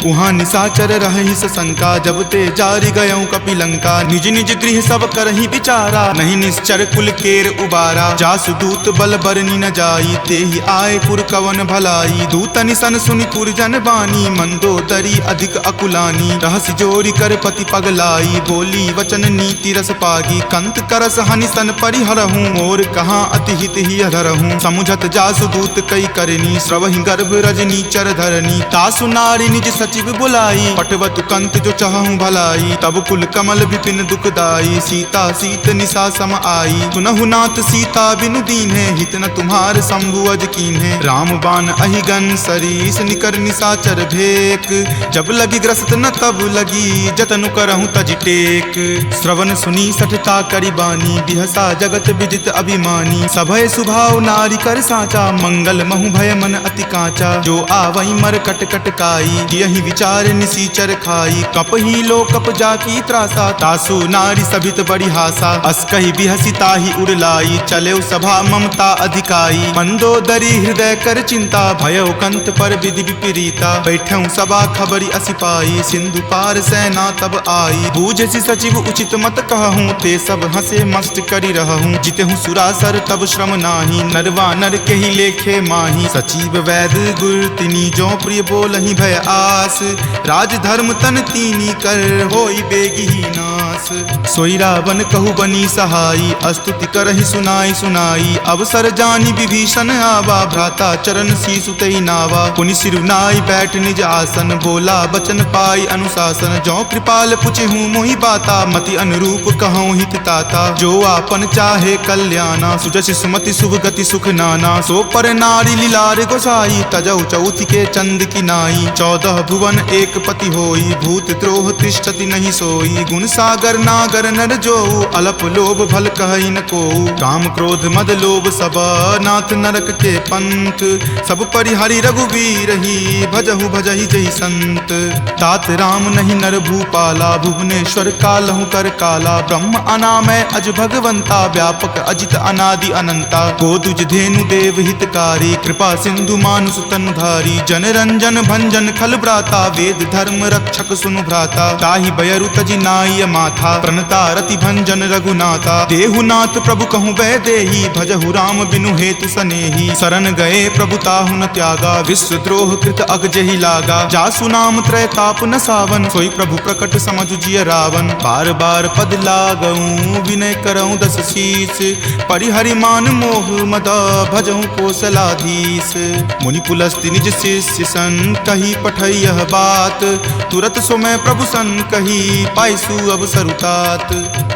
उहाँ निशाचर रहि सशंका, जब ते जारि गयऊँ कपि लंका। निज निज गृह सब करहि विचारा, नहीं निश्चर कुल केर उबारा। जासु दूत बल बरनी न जाई, तेहि आए पुर कवन भलाई। दूतनि सन सुनि पुरजन बानी, मंदोदरी अधिक अकुलानी। रहसि जोरि कर पति पगलाई, बोली वचन नीति रस पागी। कंत करस हनि सन परिहरहूँ, मोर कहाँ अति हित ही अधरहूँ। समुझत जासु दूत कई करनी, स्रवहि गर्भ रजनी चर धरनी। तासु नारी निज सचिव बुलाई, पटवतु कंत जो चहूँ भलाई। तब कुल कमल विपिन दुखदाई, सीता सीत निशा सम आई। सुनहु नाथ सीता बिनु दीन्हे, हित न तुम्हार शंभु अज कीन्हे। राम बाण अहिगन सरीस, निकर निशाचर भेक। जब लगी ग्रस्त न तब लगी, जतनु करहूँ तज टेक। श्रवण सुनी सठता करि बानी, बिहसा जगत विजित अभिमानी। सभय सुभाव नारी कर साचा, मंगल महु भय मन अति काचा। जो आवई मर कट कट काई, यही विचार निसीचर खाई। कपहि लो कप जाकी त्रासा, तासु नारी सभित बड़ी हासा। अस कहि बिहसी ताहि उड़लाई, चले सभा ममता अधिकाई। मंदोदरी हृदय कर चिंता, भयो कंत पर विधि विपरीता। बैठऊँ सभा खबरी असि पाई, सिंधु पार सेना तब आई। बूझसि सचिव उचित मत कहूँ, ते सब हंसे मस्त करि रहूँ। जितहूँ सुरासर तब श्रम नाही, नरवा नर के ही लेखे माही। सचिव वैद गुर तिनी, जो प्रिय बोलहि भय आस। राज धर्म तन तीनी कर, होई बेगी ही नास। सोई रावण कहु बनी सहाई, स्तुति करहि सुनाई सुनाई। अवसर जानी विभीषण आवा, भ्राता चरण शीसु तई नावा। पुनि सिरुनाई बैठ निज आसन, बोला बचन पाई अनुशासन। जो कृपाल पुछहूँ मोहि बाता, मति अनुरूप कहूँ हित ताता। जो आपन चाहे कल्याणा, सुजसि सुमति शुभ गति सुख नाना। सो पर नारी लीलार गोसाई, तजौ चौथि के चंद की नाई। 14 भुवन एक पति होई, भूत द्रोह तिष्ठति नहीं सोई। गुण सागर नागर नर जो, अलप लोभ भल कहई न को। काम क्रोध मद लोभ सब, नाथ नरक के पंथ। सब परिहरि रघुवीर ही, भजहु भजहि जहि संत। तात राम नहीं नर भूपाला, भुवनेश्वर कालहु कर काला। ब्रह्म अनामय अज भगवंता, व्यापक अजित अनादि अनंता। गोदुज धेनु देव हितकारी, कृपा सिंधु मानुष तनुधारी। जन रंजन भंजन खल भ्राता, वेद धर्म रक्षक सुनु भ्राता। ताहि बयरु तजि नाय माथा, प्रणता रति भंजन रघुनाथा। देहुनाथ प्रभु कहूँ वै देही, भजहु राम बिनु हेतु सनेही। शरण गए प्रभु ताहु न त्यागा, विश्व द्रोह कृत अग जहि लागा। जासु नाम त्रय ताप न सावन, सोई प्रभु प्रकट समझु जिय रावण। रावण। बार बार पद लागऊं विनय करऊं दस शीस, परिहरि मान मोह मद भजऊं कोसलाधीश। मुनि पुलस्त्य निज शिष्य सन कही पठई यह बात, तुरत सो मैं प्रभु सन कही पाइसु अवसर तात।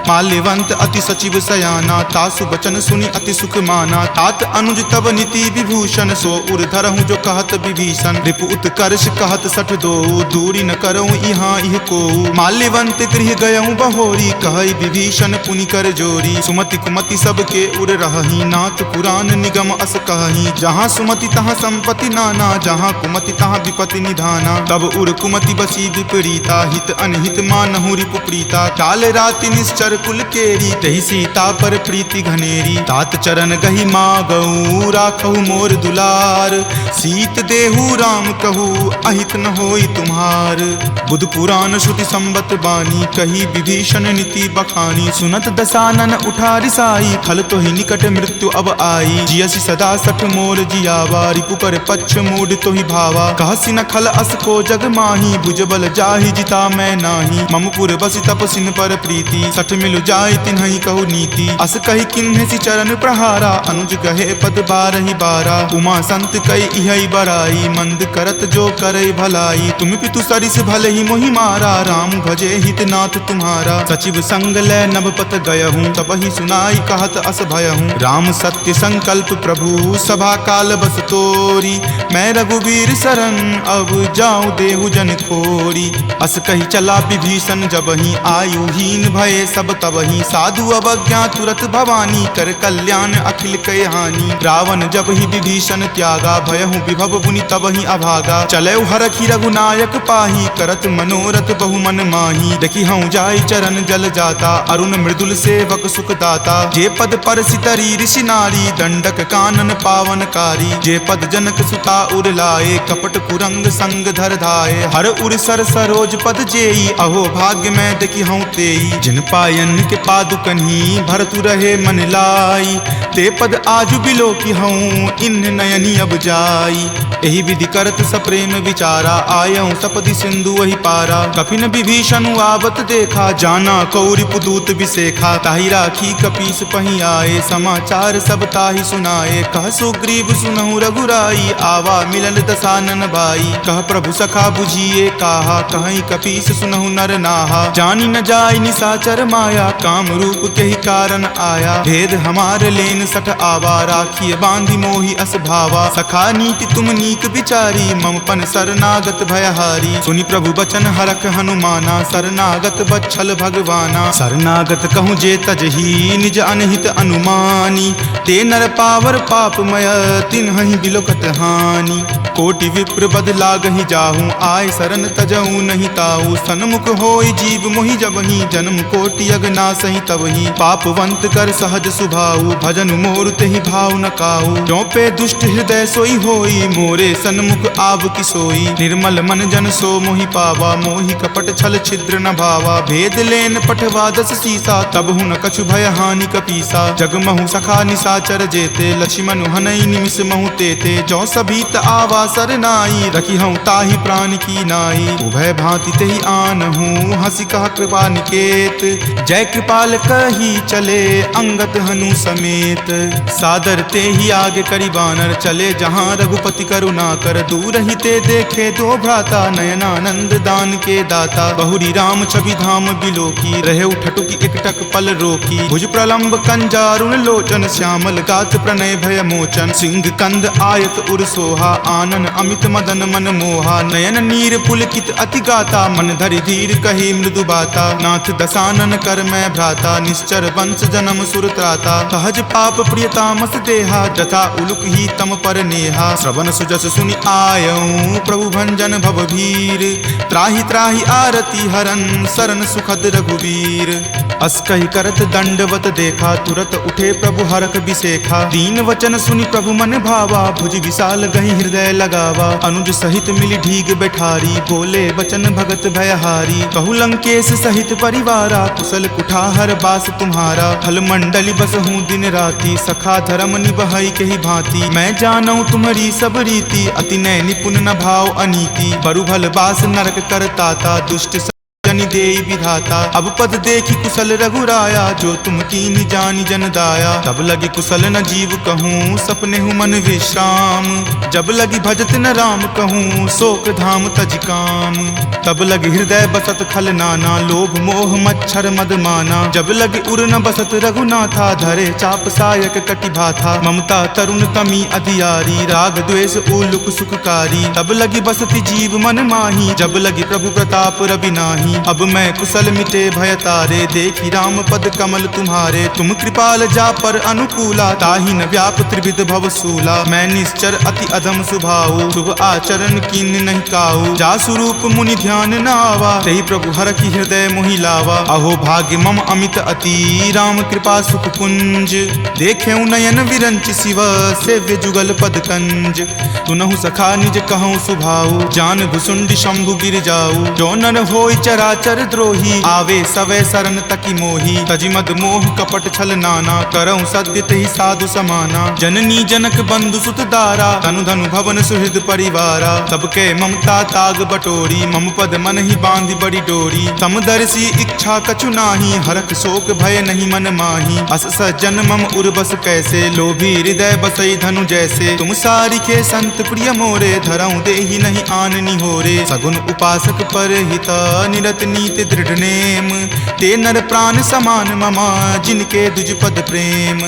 माल्यवंत अति सचिव सयाना, तासु बचन सुनि अति सुख माना। तात अनुज तब नीति विभूषण, सो उर धरहूं जो कहत विभीषण। रिपु उत्कर्ष कहत सठ दो, दूरी न करऊं यहाँ इह को। माल्यवंत गृह गयऊं बहोरी, कहई विभीषण पुनि कर जोरी। सुमति कुमति सबके उर रहही, नाथ पुराण निगम अस कहही। जहाँ सुमति तहाँ संपत्ति नाना, जहाँ कुमति तहाँ विपत्ति निधाना। तब उर कुमति बसी विपरीता, हित अनहित मानहु रिपु प्रीता। काल राति निश्चर कुल केरी, तहि सीता पर प्रीति घनेरी। तात चरण गही मागऊ राखहु मोर दुलार, सीत देहु राम कहू अहित न होई तुम्हार। बुध पुराण श्रुति संबत बानी, कही विभीषण नीति बखानी। सुनत दसानन उठा रिसाई, खल तो ही निकट मृत्यु अब आई। जियसि सदा सठ मोर जियावा, रिपु कर पक्ष मूड तो ही भावा। कहसी न खल अस को जग माही, भुज बल जाहि जिता मैं नाही। मम पुर बसि तपसिन पर प्रीति, सठ मिलु जाय तिन्हि कहु नीति। अस कहि किन्हि चरण प्रहारा, अनुज गहे पद बारहि बारा। उमा संत कई इहै बराई, मंद करत जो करई भलाई। तुम पितु सरिस भले ही मोहि मारा, राम भजे हित नाथ तुम्हारा। सचिव संग लै नभपत गयहूँ, तबहि सुनाई कहत अस भयहूँ। राम सत्य संकल्प प्रभु सभा काल बस तोरी, मैं रघुवीर शरण अब जाऊँ देहु जन खोरी। अस कही चला विभीषण जबहि, आयुहीन भये सब तबहि। साधु अवज्ञा तुरत भवानी, कर कल्याण अखिल कय हानि। रावण जब ही विभीषण त्यागा, भयहु विभव पुनि तबहि अभागा। चलऊ हरखि रघुनायक पाही, करत मनोरथ बहु मन माही। देखि हूँ जाय चरण जल जाता, अरुण मृदुल सेवक सुख दाता। जे पद पर सितरी ऋषि नारी, दंडक कानन पावनकारी। जे पद जनक सुता उर लाए, कपट कुरंग संग धर धाये। हर उर सर सरोज पद जेई, अहो भाग्य में देखि हूँ तेई। जिन पायन के पादुकन्ही, भरतु रहे मन लाई। ते पद आजु बिलो की हूँ, इन नयनी अब जाई। एहि विधि करत सप्रेम विचारा, आयऊं सपदि सिंधु वही पारा। कपिन विभीषण आवत देखा, जाना कौरि पुदूत विसेखा। ताहि राखी कपीस पही आए, समाचार सब ताहि सुनाए। कह सुग्रीव सुनहु रघुराई, आवा मिलल दसानन भाई। कह प्रभु सखा बुझिए काहा, कहीं कपीस सुनहु नर नाहा। जानी न जाय निसाचर माया, काम रूप के ही कारण आया। भेद हमार लेन सठ आवा, राखिए बांधि मोहि अस भावा। सखा नीति तुम नीक विचारी, मम पन शरणागत भयहारी। सुनि प्रभु बचन हरख हनुमाना, शरणागत बच्छल भगवाना। शरणागत कहूँ जे तजही, निज अनहित अनुमानी। ते नर पावर पापमय, तिन्हि बिलोकत हानि। कोटि विप्र बद लागहि जाहूँ, आय शरण तजऊँ नहीं ताऊ। सन्मुख होय जीव मोहि जबहि, जन्म कोटि अगनासहि तबहि। पापवंत कर सहज सुभाऊ, भजन मोर तेहि भाव न काऊ। जो पे दुष्ट हृदय सोई होई, मोरे सन्मुख आव की सोई। निर्मल मन जन सो मोहि पावा, मोहि कपट छल छिद्र न भावा। भेद लेन पठवा दस सीसा, तब हुन कछु भय हानि कपीसा। जगमहु सखा निसाचर जेते, लक्ष्मण हनई निमिष महु तेते। जो सभीत आवा सरनाई, रखी हूँ ताहि प्राण की नाई। उभय भांति तेहि आनहूँ, हंसी कह कृपा निकेत। जय कृपाल कही चले, अंगत हनु समेत। सादर ते ही आगे करी बानर, चले जहाँ रघुपति करुणा कर। दूर ही ते देखे दो भ्राता, नयनानंद दान के दाता। बहुरी राम छवि धाम बिलोकी, रहे उठटुकी एकटक पल रोकी। भुज प्रलंब कंजारुण लोचन, श्यामल गात प्रणय भय मोचन। सिंह कंद आयत उर सोहा, आनन अमित मदन मन मोहा। नयन नीर पुलकित अति गाता, मन धरि धीर कही मृदु बाता। नाथ दसानन कर मैं भ्राता, निश्चर वंश जन्म सुर त्राता। सहज पाप प्रियतामस देहा, जथा उलुक ही तम पर नेहा। श्रवण सुजस सुनि आयऊं, प्रभु भंजन भवभीर। त्राहि त्राहि आरती हरन, शरण सुखद रघुवीर। अस कहि करत दंडवत देखा, तुरत उठे प्रभु हरख बिसेखा। दीन वचन सुनि प्रभु मन भावा, भुज विशाल गहि हृदय लगावा। अनुज सहित मिली ढीग बैठारी, बोले बचन भगत भयहारी। कहु लंकेश सहित परिवारा, कुशल कुठाहर बास तुम्हारा। फल मंडली बस हूँ दिन राति, सखा धर्म निबहई के ही भांति। मैं जानऊ तुम्हारी सब रीति, अति नय निपुण न भाव अनीति। बरु भल बास नरक करताता, दुष्ट जन तनि देई विधाता। अब पद देखी कुशल रघुराया, जो तुम कीनी जानी जन दाया। तब लगी कुशल न जीव कहूँ, सपने हूँ मन विश्राम। जब लगी भजत न राम कहूँ, शोक धाम तज काम। तब लगी हृदय बसत खल नाना, लोभ मोह मच्छर मद माना। जब लगी उर न बसत रघुनाथा, धरे चाप सायक कटि भाथा। ममता तरुण तमी अधियारी, राग द्वेष उलुक सुखकारी। तब लगी बसती जीव मन माही, जब लगी प्रभु प्रताप रवि नाही। अब मैं कुशल मिटे भय तारे, देखी राम पद कमल तुम्हारे। तुम कृपाल जा पर अनुकूला, ताहि न व्याप त्रिविध भव सूला। मैं निश्चर अति अधम स्वभाव, शुभ आचरण कीन नहीं काऊ। जा स्वरूप मुनि ध्यान न आवा, तही प्रभु हर की हृदय मोहि लावा। अहो भाग्य मम अमित अति, राम कृपा सुख पुंज। देखे नयन विरंच शिव, सेव्य जुगल पद कंज। तुनहु सखा निज कहूँ सुभाऊ, जान भुसुंड शंभु गिर जाऊ। जो नर होई चराचर द्रोही, आवे सवै शरण तकी मोही। तजि मद मोह कपट छल नाना, करऊँ सत्य तेहि साधु समाना। जननी जनक बंधु सुत दारा, तनु धनु भवन सुहृद परिवारा। सबके ममता ताग बटोरी, मम पद मन ही बांधि बड़ी डोरी। समदर्शी इच्छा कछु नाही, हरख शोक भय नहीं मन माही। अस सज्जन मम उर्बस कैसे, लोभी हृदय बसई धनु जैसे। तुम सारिखे संत प्रिय मोरे, धरऊँ देहि नहीं आननी होरे। सगुन उपासक पर हित, निरत नीति दृढ़ नेम। ते नर प्राण समान ममा, जिनके दुज पद प्रेम।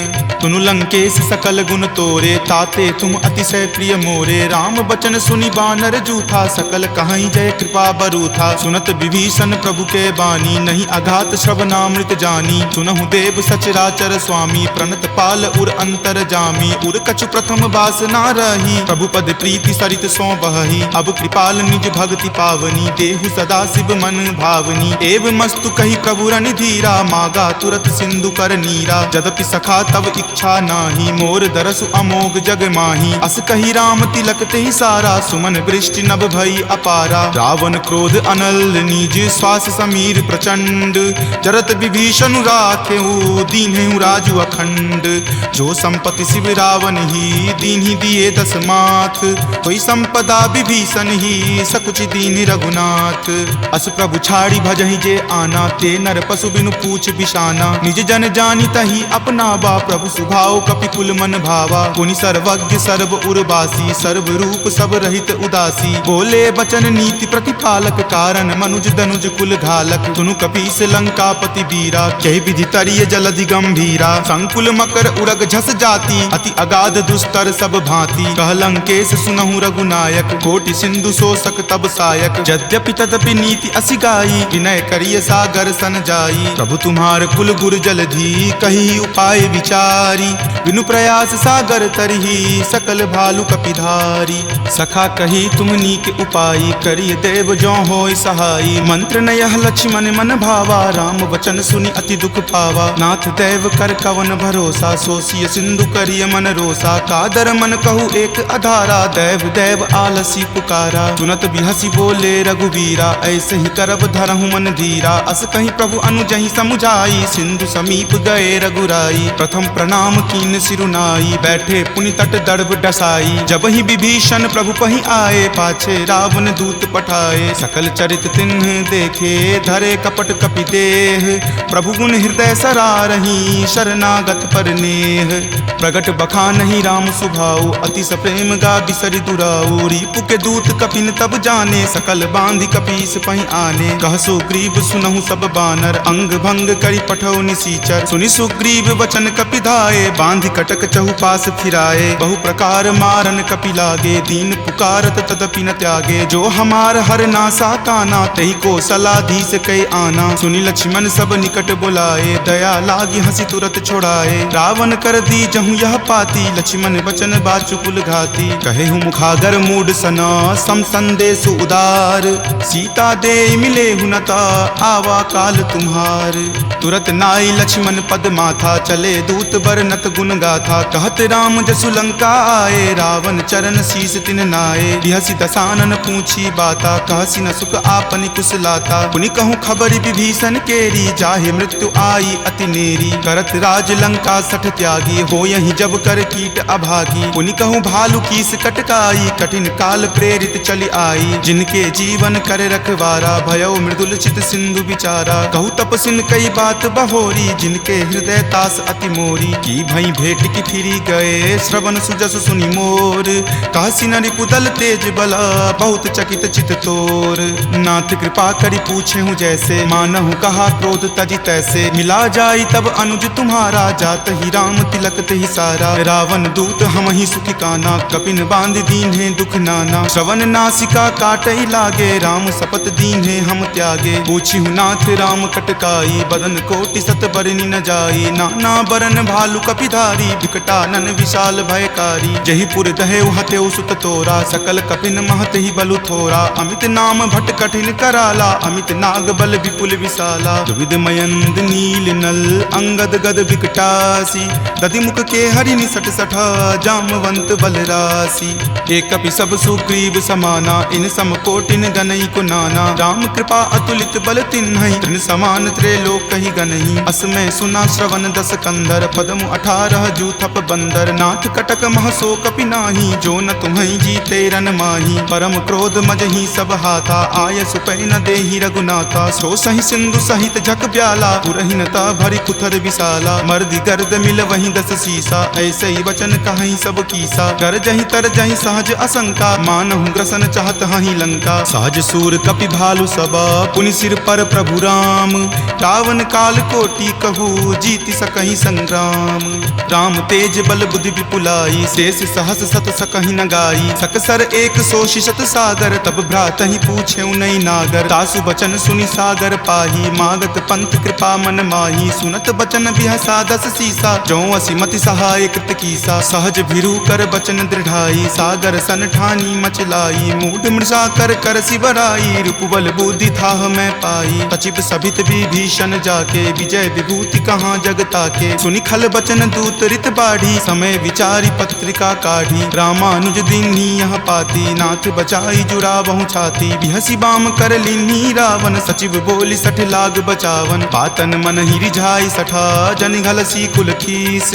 तुनु लंकेश सकल गुण तोरे, ताते तुम अतिशय प्रिय मोरे। राम बचन सुनि बानर जूठा, सकल कहाई जय कृपा बरूथा। सुनत विभीषण प्रभु के बानी, नहीं अघात श्रवणामृत जानी। सुनहु देव सचराचर स्वामी, प्रणत पाल उर अंतर जामी। उर कछु प्रथम बास ना रही, प्रभु पद प्रीति सरित सो बही। अब कृपाल निज भक्ति पावनी, देहु सदा शिव मन भावनी। एव मस्तु कही प्रभु रण धीरा, मागा तुरत सिंधु कर नीरा। यद्यपि सखा तब इच्छा नाही, मोर दरसु अमोघ जग माही। अस कही राम तिलक तेहि सारा, सुमन वृष्टि नभ भई अपारा। रावण क्रोध अनल निज, श्वास समीर प्रचंड। जरत विभीषण राखेहु, दीन्हेहु राजु अखंड। जो संपत्ति शिव रावण ही, दीन्हि दिए दस माथ। कोई संपदा विभीषण ही, सकुच दीन्हि रघुनाथ। अस प्रभु छाड़ी भजहि जे आना, ते नर पशु बिनु पूछ बिशाना। निज जन जानी तही अपनावा, प्रभु सुभाव कपिकुल मन भावा। पुनि सर्वज्ञ सर्व उर्वासी, सर्व रूप सब रहित उदासी। बोले बचन नीति प्रतिपालक, कारण मनुज दनुज कुल घालक। तुनु कपीस लंकापति बीरा, कहि विधि तरिय जलधि गंभीरा। संकुल मकर उरग झस जाति, अति अगाध दुस्तर सब भांति। कह लंकेश सुनहु रघुनायक, कोटि सिंधु शोषक तब सायक। यद्यपि तदपि नीति असि गाई, विनय करिय सागर सन जाई। प्रभु तुम्हार कुल गुर जलधि, कही उपाय विचारी। बिनु प्रयास सागर तरही, सकल भालु कपिधारी। सखा कही तुम नीक उपाई, करिय देव जो होय सहाई। मंत्र न यह लक्ष्मण मन भावा, राम वचन सुनि अति दुख पावा। नाथ देव कर कवन भरोसा, सोसिय सिंधु करिय मन रोसा। कादर मन कहु एक अधारा, देव देव आलसी पुकारा। तुनत बिहसी बोले रघुवीरा, ऐसे ही करब धरहु मन धीरा। अस कहीं प्रभु अनुजहि समुझाई, सिंधु समीप गए रघुराई। प्रथम प्रणाम कीन सिरुनाई, बैठे पुनि तट दर्भ डसाई। जब ही विभीषण प्रभु पहि आए, पाछे रावण दूत पठाए। सकल चरित तिन्ह देखे, धरे कपट कपि देह। प्रभु गुण हृदय सरारही, शरणागत पर नेह। प्रगट बखानहि राम सुभाऊ, अतिश प्रेम गा बिसरि दुराऊ। रिपु के दूत कपिन तब जाने, सकल बांधि कपीस पहि आने। कह सुग्रीव सुनहु सब बानर, अंग भंग करि पठौ निसीचर। सुनि सुग्रीव वचन कपि धाये, बांधि कटक चहुपास फिराए। बहु प्रकार मारन कपि लागे, दीन पुकारत तदपि न त्यागे। जो हमार हर नासा काना, तही को सलाधीस कई आना। सुनि लक्ष्मण सब निकट बुलाए, दया लागी हंसी तुरत छोड़ाए। रावण कर दी जहु यह पाती, लक्ष्मण वचन बाचुकुल घाती। कहे हूँ मुखागर मूड सना, सम संदेश उदार। सीता दे मिले हुनता, आवा काल तुम्हार। तुरत नाई लक्ष्मण पद माथा, चले दूत बरनत गुण गाथा। कहत राम जसु लंका आए, रावण चरण शीस तिन नाये। बिहसी दसानन पूछी बाता, कहसी न सुख आपनि कुशलाता। पुनि कहूँ खबरि विभीषण केरी, जाहे मृत्यु आई अति नेरी। करत राज लंका सठ त्यागी, हो यही जब कर कीट अभागी। पुनि कहूँ भालु कीस कटकाई, कठिन काल प्रेरित चली आई। जिनके जीवन कर रखवारा, भयो भयो मृदुल चित सिंधु बिचारा। कहु तपसिन कई बात बहोरी, जिनके हृदय तास अति मोरी। की भई भेंट की फिरी गए, श्रवण सुजस सुनि मोर। काशी नरि पुदल तेज बला, बहुत चकित चित तोर। नाथ कृपा करी पूछे हूँ जैसे, मानहु कहा क्रोध तजी तैसे। मिला जाई तब अनुज तुम्हारा, जात ही राम तिलक ही सारा। रावण दूत हम ही सुखी काना, कपिन बांध दीन है दुख नाना। श्रवण नासिका काटई लागे, राम शपथ दीन है हम त्यागे। पूछी हूँ नाथ राम कटकाई, बदन कोटि सत बरनी न जाई। नाना बरन भालु कपिधारी, विकटानन विशाल भयकारी। जही पुर दहे हतेउ सुत तोरा, सकल कपिन महत ही बलु थोरा। अमित नाम भट कठिन कराला, अमित नाग बल विपुल विशाला। दुविध मयंद नील नल, अंगद गद विकटासी। दधि मुख के हरि निसट सठा, जामवंत बलरासी। एक कपि सब सुग्रीव समाना, इन सम कोटिन गनई को नाना। राम कृपा अतुलित बल तिन्हई, तृण समान त्रैलोक कही गनहि। असमय सुना श्रवण दस कंधर, पदम 18 जूथप बंदर। नाथ कटक महसो कपि नाही, जो न तुम्हई जीते रन माही। परम क्रोध मजहि सब हाथा, आय सुपै न देहि रघुनाथा। सो सहि सिंधु सहित झक ब्याला, पुरहिनता भरि कुथर विशाला। मर्दि गर्द मिल वहीं 10 सीसा, ऐसे ही वचन कहीं सब कीसा। कर जहीं तर जहीं सहज असंका, मानहु ग्रसन चाहत हहीं लंका। सहज सूर कपि भालु सबा, पुनि सिर पर प्रभु राम। रावण काल कोटि कहू, जीति सकहि संग्राम। राम तेज बल बुद्धि विपुलाई, शेष सहस सत सकहि न गाई। सकसर एक सो शिशत सागर, तब भ्रात ही पूछे नई नागर। तासु बचन सुनि सागर पाही, मागत पंथ कृपा मन माही। सुनत बचन बिहसा 10 सीसा, जो असिमति सहाय कृत कीसा। सहज भिरू कर बचन दृढ़ाई, सागर सन ठानी मचलाई। मूढ़ मृषा कर कर सिबराई, रूपबल बुद्धि थाह मैं पाई। सचिव सभित विभीषण जाके, विजय विभूति कहाँ जग ताके। सुनि खल बचन दूत रित बाढ़ी, समय विचारी पत्रिका काढ़ी। रामानुज दीन्ही यह पाती, नाथ बचाई जुरावहु छाती। बिहसी बाम कर लीन्ही रावण, सचिव बोली सठ लाग बचावन। पातन मन ही रिझाई सठा, जन घलसी कुल खीस।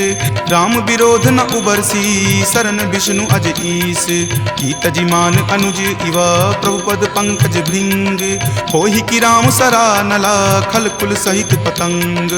राम विरोध न उबरसी, सरन विष्णु अज ईस। की तजिमान अनुज इवा, प्रभु पद पंकज भृंग। होहि की राम सरा नला, खल कुल सहित पतंग।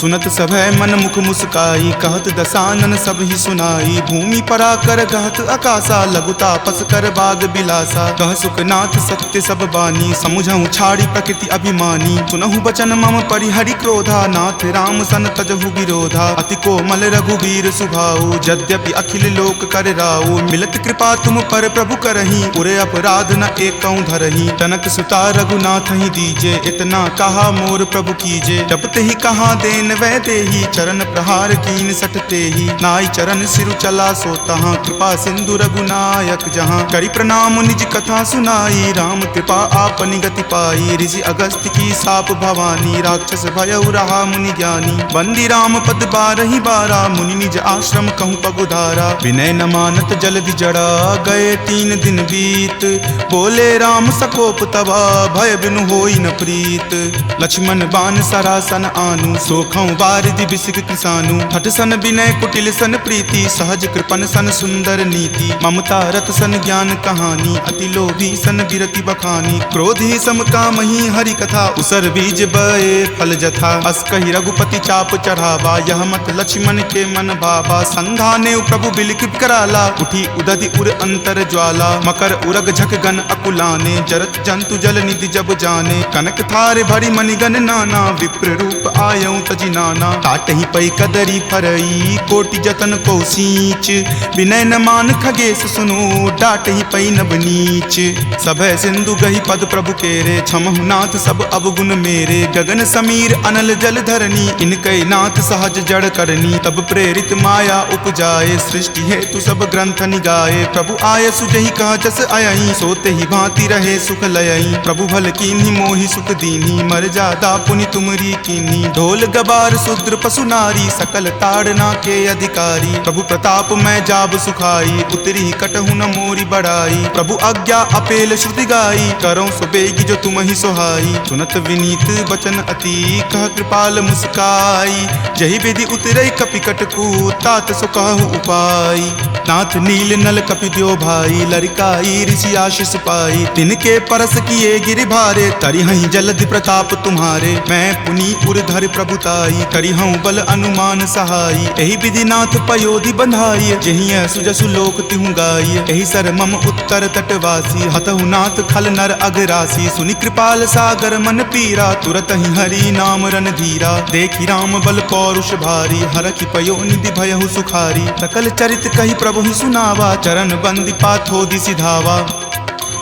सुनत सभय मन मुख मुस्काई, कहत दसानन सब ही सुनाई। भूमि पराकर गहत आकाशा, लघु तापस कर बाग बिलासा। कह सुखनाथ सत्य सब बानी, समुझहु छाड़ी प्रकृति अभिमानी। सुनहु बचन मम परिहरि क्रोधा, नाथ राम सन तजहु विरोधा। अति कोमल रघुबीर सुभाऊ, यद्यपि अखिल लोक कर राऊ। मिलत कृपा तुम पर प्रभु करही, उरे अपराध न एकौ धरही। तनक सुता रघुनाथ ही दीजे, इतना कहा मोर प्रभु कीजे। जपते ही कहा देन वै देही, चरण प्रहार कीन सटते ही। नाई चरण सिरु चला सो तहाँ, कृपा सिंधु रघुनायक जहाँ। करि प्रणाम निज कथा सुनाई, राम कृपा आपनि गति पाई। ऋषि अगस्त्य की साप भवानी, राक्षस भयउ रहा मुनि ज्ञानी। बंदी राम पद 12 बारा, मुनि निज आश्रम कहूँ पगुधारा। विनय न मानत जल्दि जड़ा, गए 3 दिन बीत। बोले राम सकोप तबा, भय बिनु होई न प्रीत। लक्ष्मण बान सरासन आनु, सोखौ बारिधि बिसिक किसानु। हठ सन विनय कुटिल सन प्रीति, सहज कृपन सन सुंदर नीति। ममता रत सन ज्ञान कहानी, अति लोभी सन विरति बखानी। क्रोधी सम कामहि हरि कथा, उसर बीज बए फल जथा। अस कहि रघुपति चाप चढ़ावा, यह मत लक्ष्मण के मन भावा। संधाने प्रभु बिलिक कराला, उठी उदधि उर अंतर ज्वाला। मकर उरग झक गन अकुलाने, जरत जंतु जल निधि जब जाने। कनक थार भरी मणिगन नाना, विप्र रूप आयौ तजि नाना। ताटहि पै कदरी फरई, कोटि जतन को सींच। विनय न मान खगेश सुनो, डाटहि पै नब नीच। सभय सिंधु गहि पद प्रभु केरे, क्षमहु नाथ सब अवगुण मेरे। गगन समीर अनल जल धरनी, इनकै नाथ सहज जड़ करनी। तब प्रेरित माया उपजाए, सृष्टि हेतु सब ग्रंथ निगाए। प्रभु आय सुजहि कह जस अयहि, सोते ही भांति रहे सुख लयहि। प्रभु भल कीन्ही मोहि सुख दीन्ही, मर जादा पुनि तुमरी कीन्ही। ढोल गबार शूद्र पशु नारी, सकल ताड़ना के अधिकारी। प्रभु प्रताप मैं जाब सुखाई, उतरी कटहु न मोरी बढ़ाई। प्रभु आज्ञा अपेल श्रुति गाई, करौ सुबेगी जो तुम ही सोहाई। सुनत विनीत बचन अति, कह कृपाल मुस्काई। जहि विधि उतरै कपि कटकू, तात सो कहु उपाय। नाथ नील नल कपि द्यो भाई, लरिकाई ऋषि आशीष पाई। तिनके परस किए गिरि भाई, विचारे, तरिहहि जलधि प्रताप तुम्हारे। मैं पुनि उरधर प्रभुताई, करिहऊँ बल अनुमान सहाई। एहि विधि नाथ पयोधि बंधाई, जेहिं सुजसु लोक तिहुँ गाई। एहि सर मम उत्तर तटवासी, हतहु नाथ खल नर अगरासी। सुनि कृपाल सागर मन पीरा, तुरत ही हरि नाम रणधीरा। देखि राम बल पौरुष भारी, हरखि पयो निधि भयहु सुखारी। सकल चरित कहि प्रभु ही सुनावा, चरण बंदी पाथोधि सिधावा।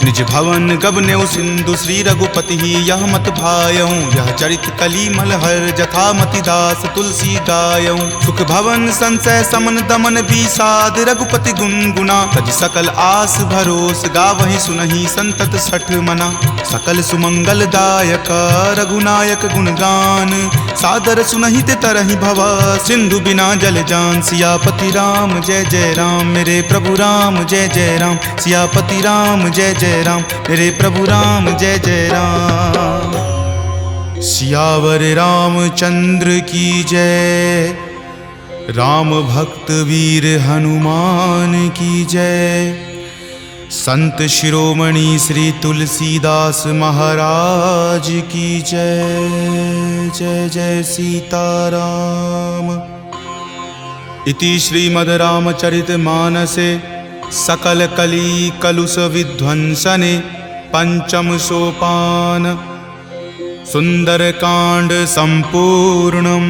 निज भवन गबनेउ सिंधु, श्री रघुपति ही यह मत भायऊँ। यह चरित कली मलहर, जथा मति दास तुलसी गायऊँ। सुख भवन संशय समन दमन विषाद, रघुपति गुण गुना। तज सकल आस भरोस, गावहि सुनहि संतत सठ मना। सकल सुमंगल दायक, रघुनायक गुणगान। सादर सुनहि ते तरहि भव, सिंधु बिना जल जान। सियापति राम जय जय राम, मेरे प्रभु राम जय जय राम। सियापति राम जय जय राम, मेरे प्रभु राम जय जय राम। सियावर रामचंद्र की जय, राम भक्त वीर हनुमान की जय। संत शिरोमणि श्री तुलसीदास महाराज की जय। जय जय सीताराम। इति श्रीमद् रामचरित मानसे सकल कली कलुष विध्वंसने पंचम सोपान सुंदर कांड संपूर्णम्।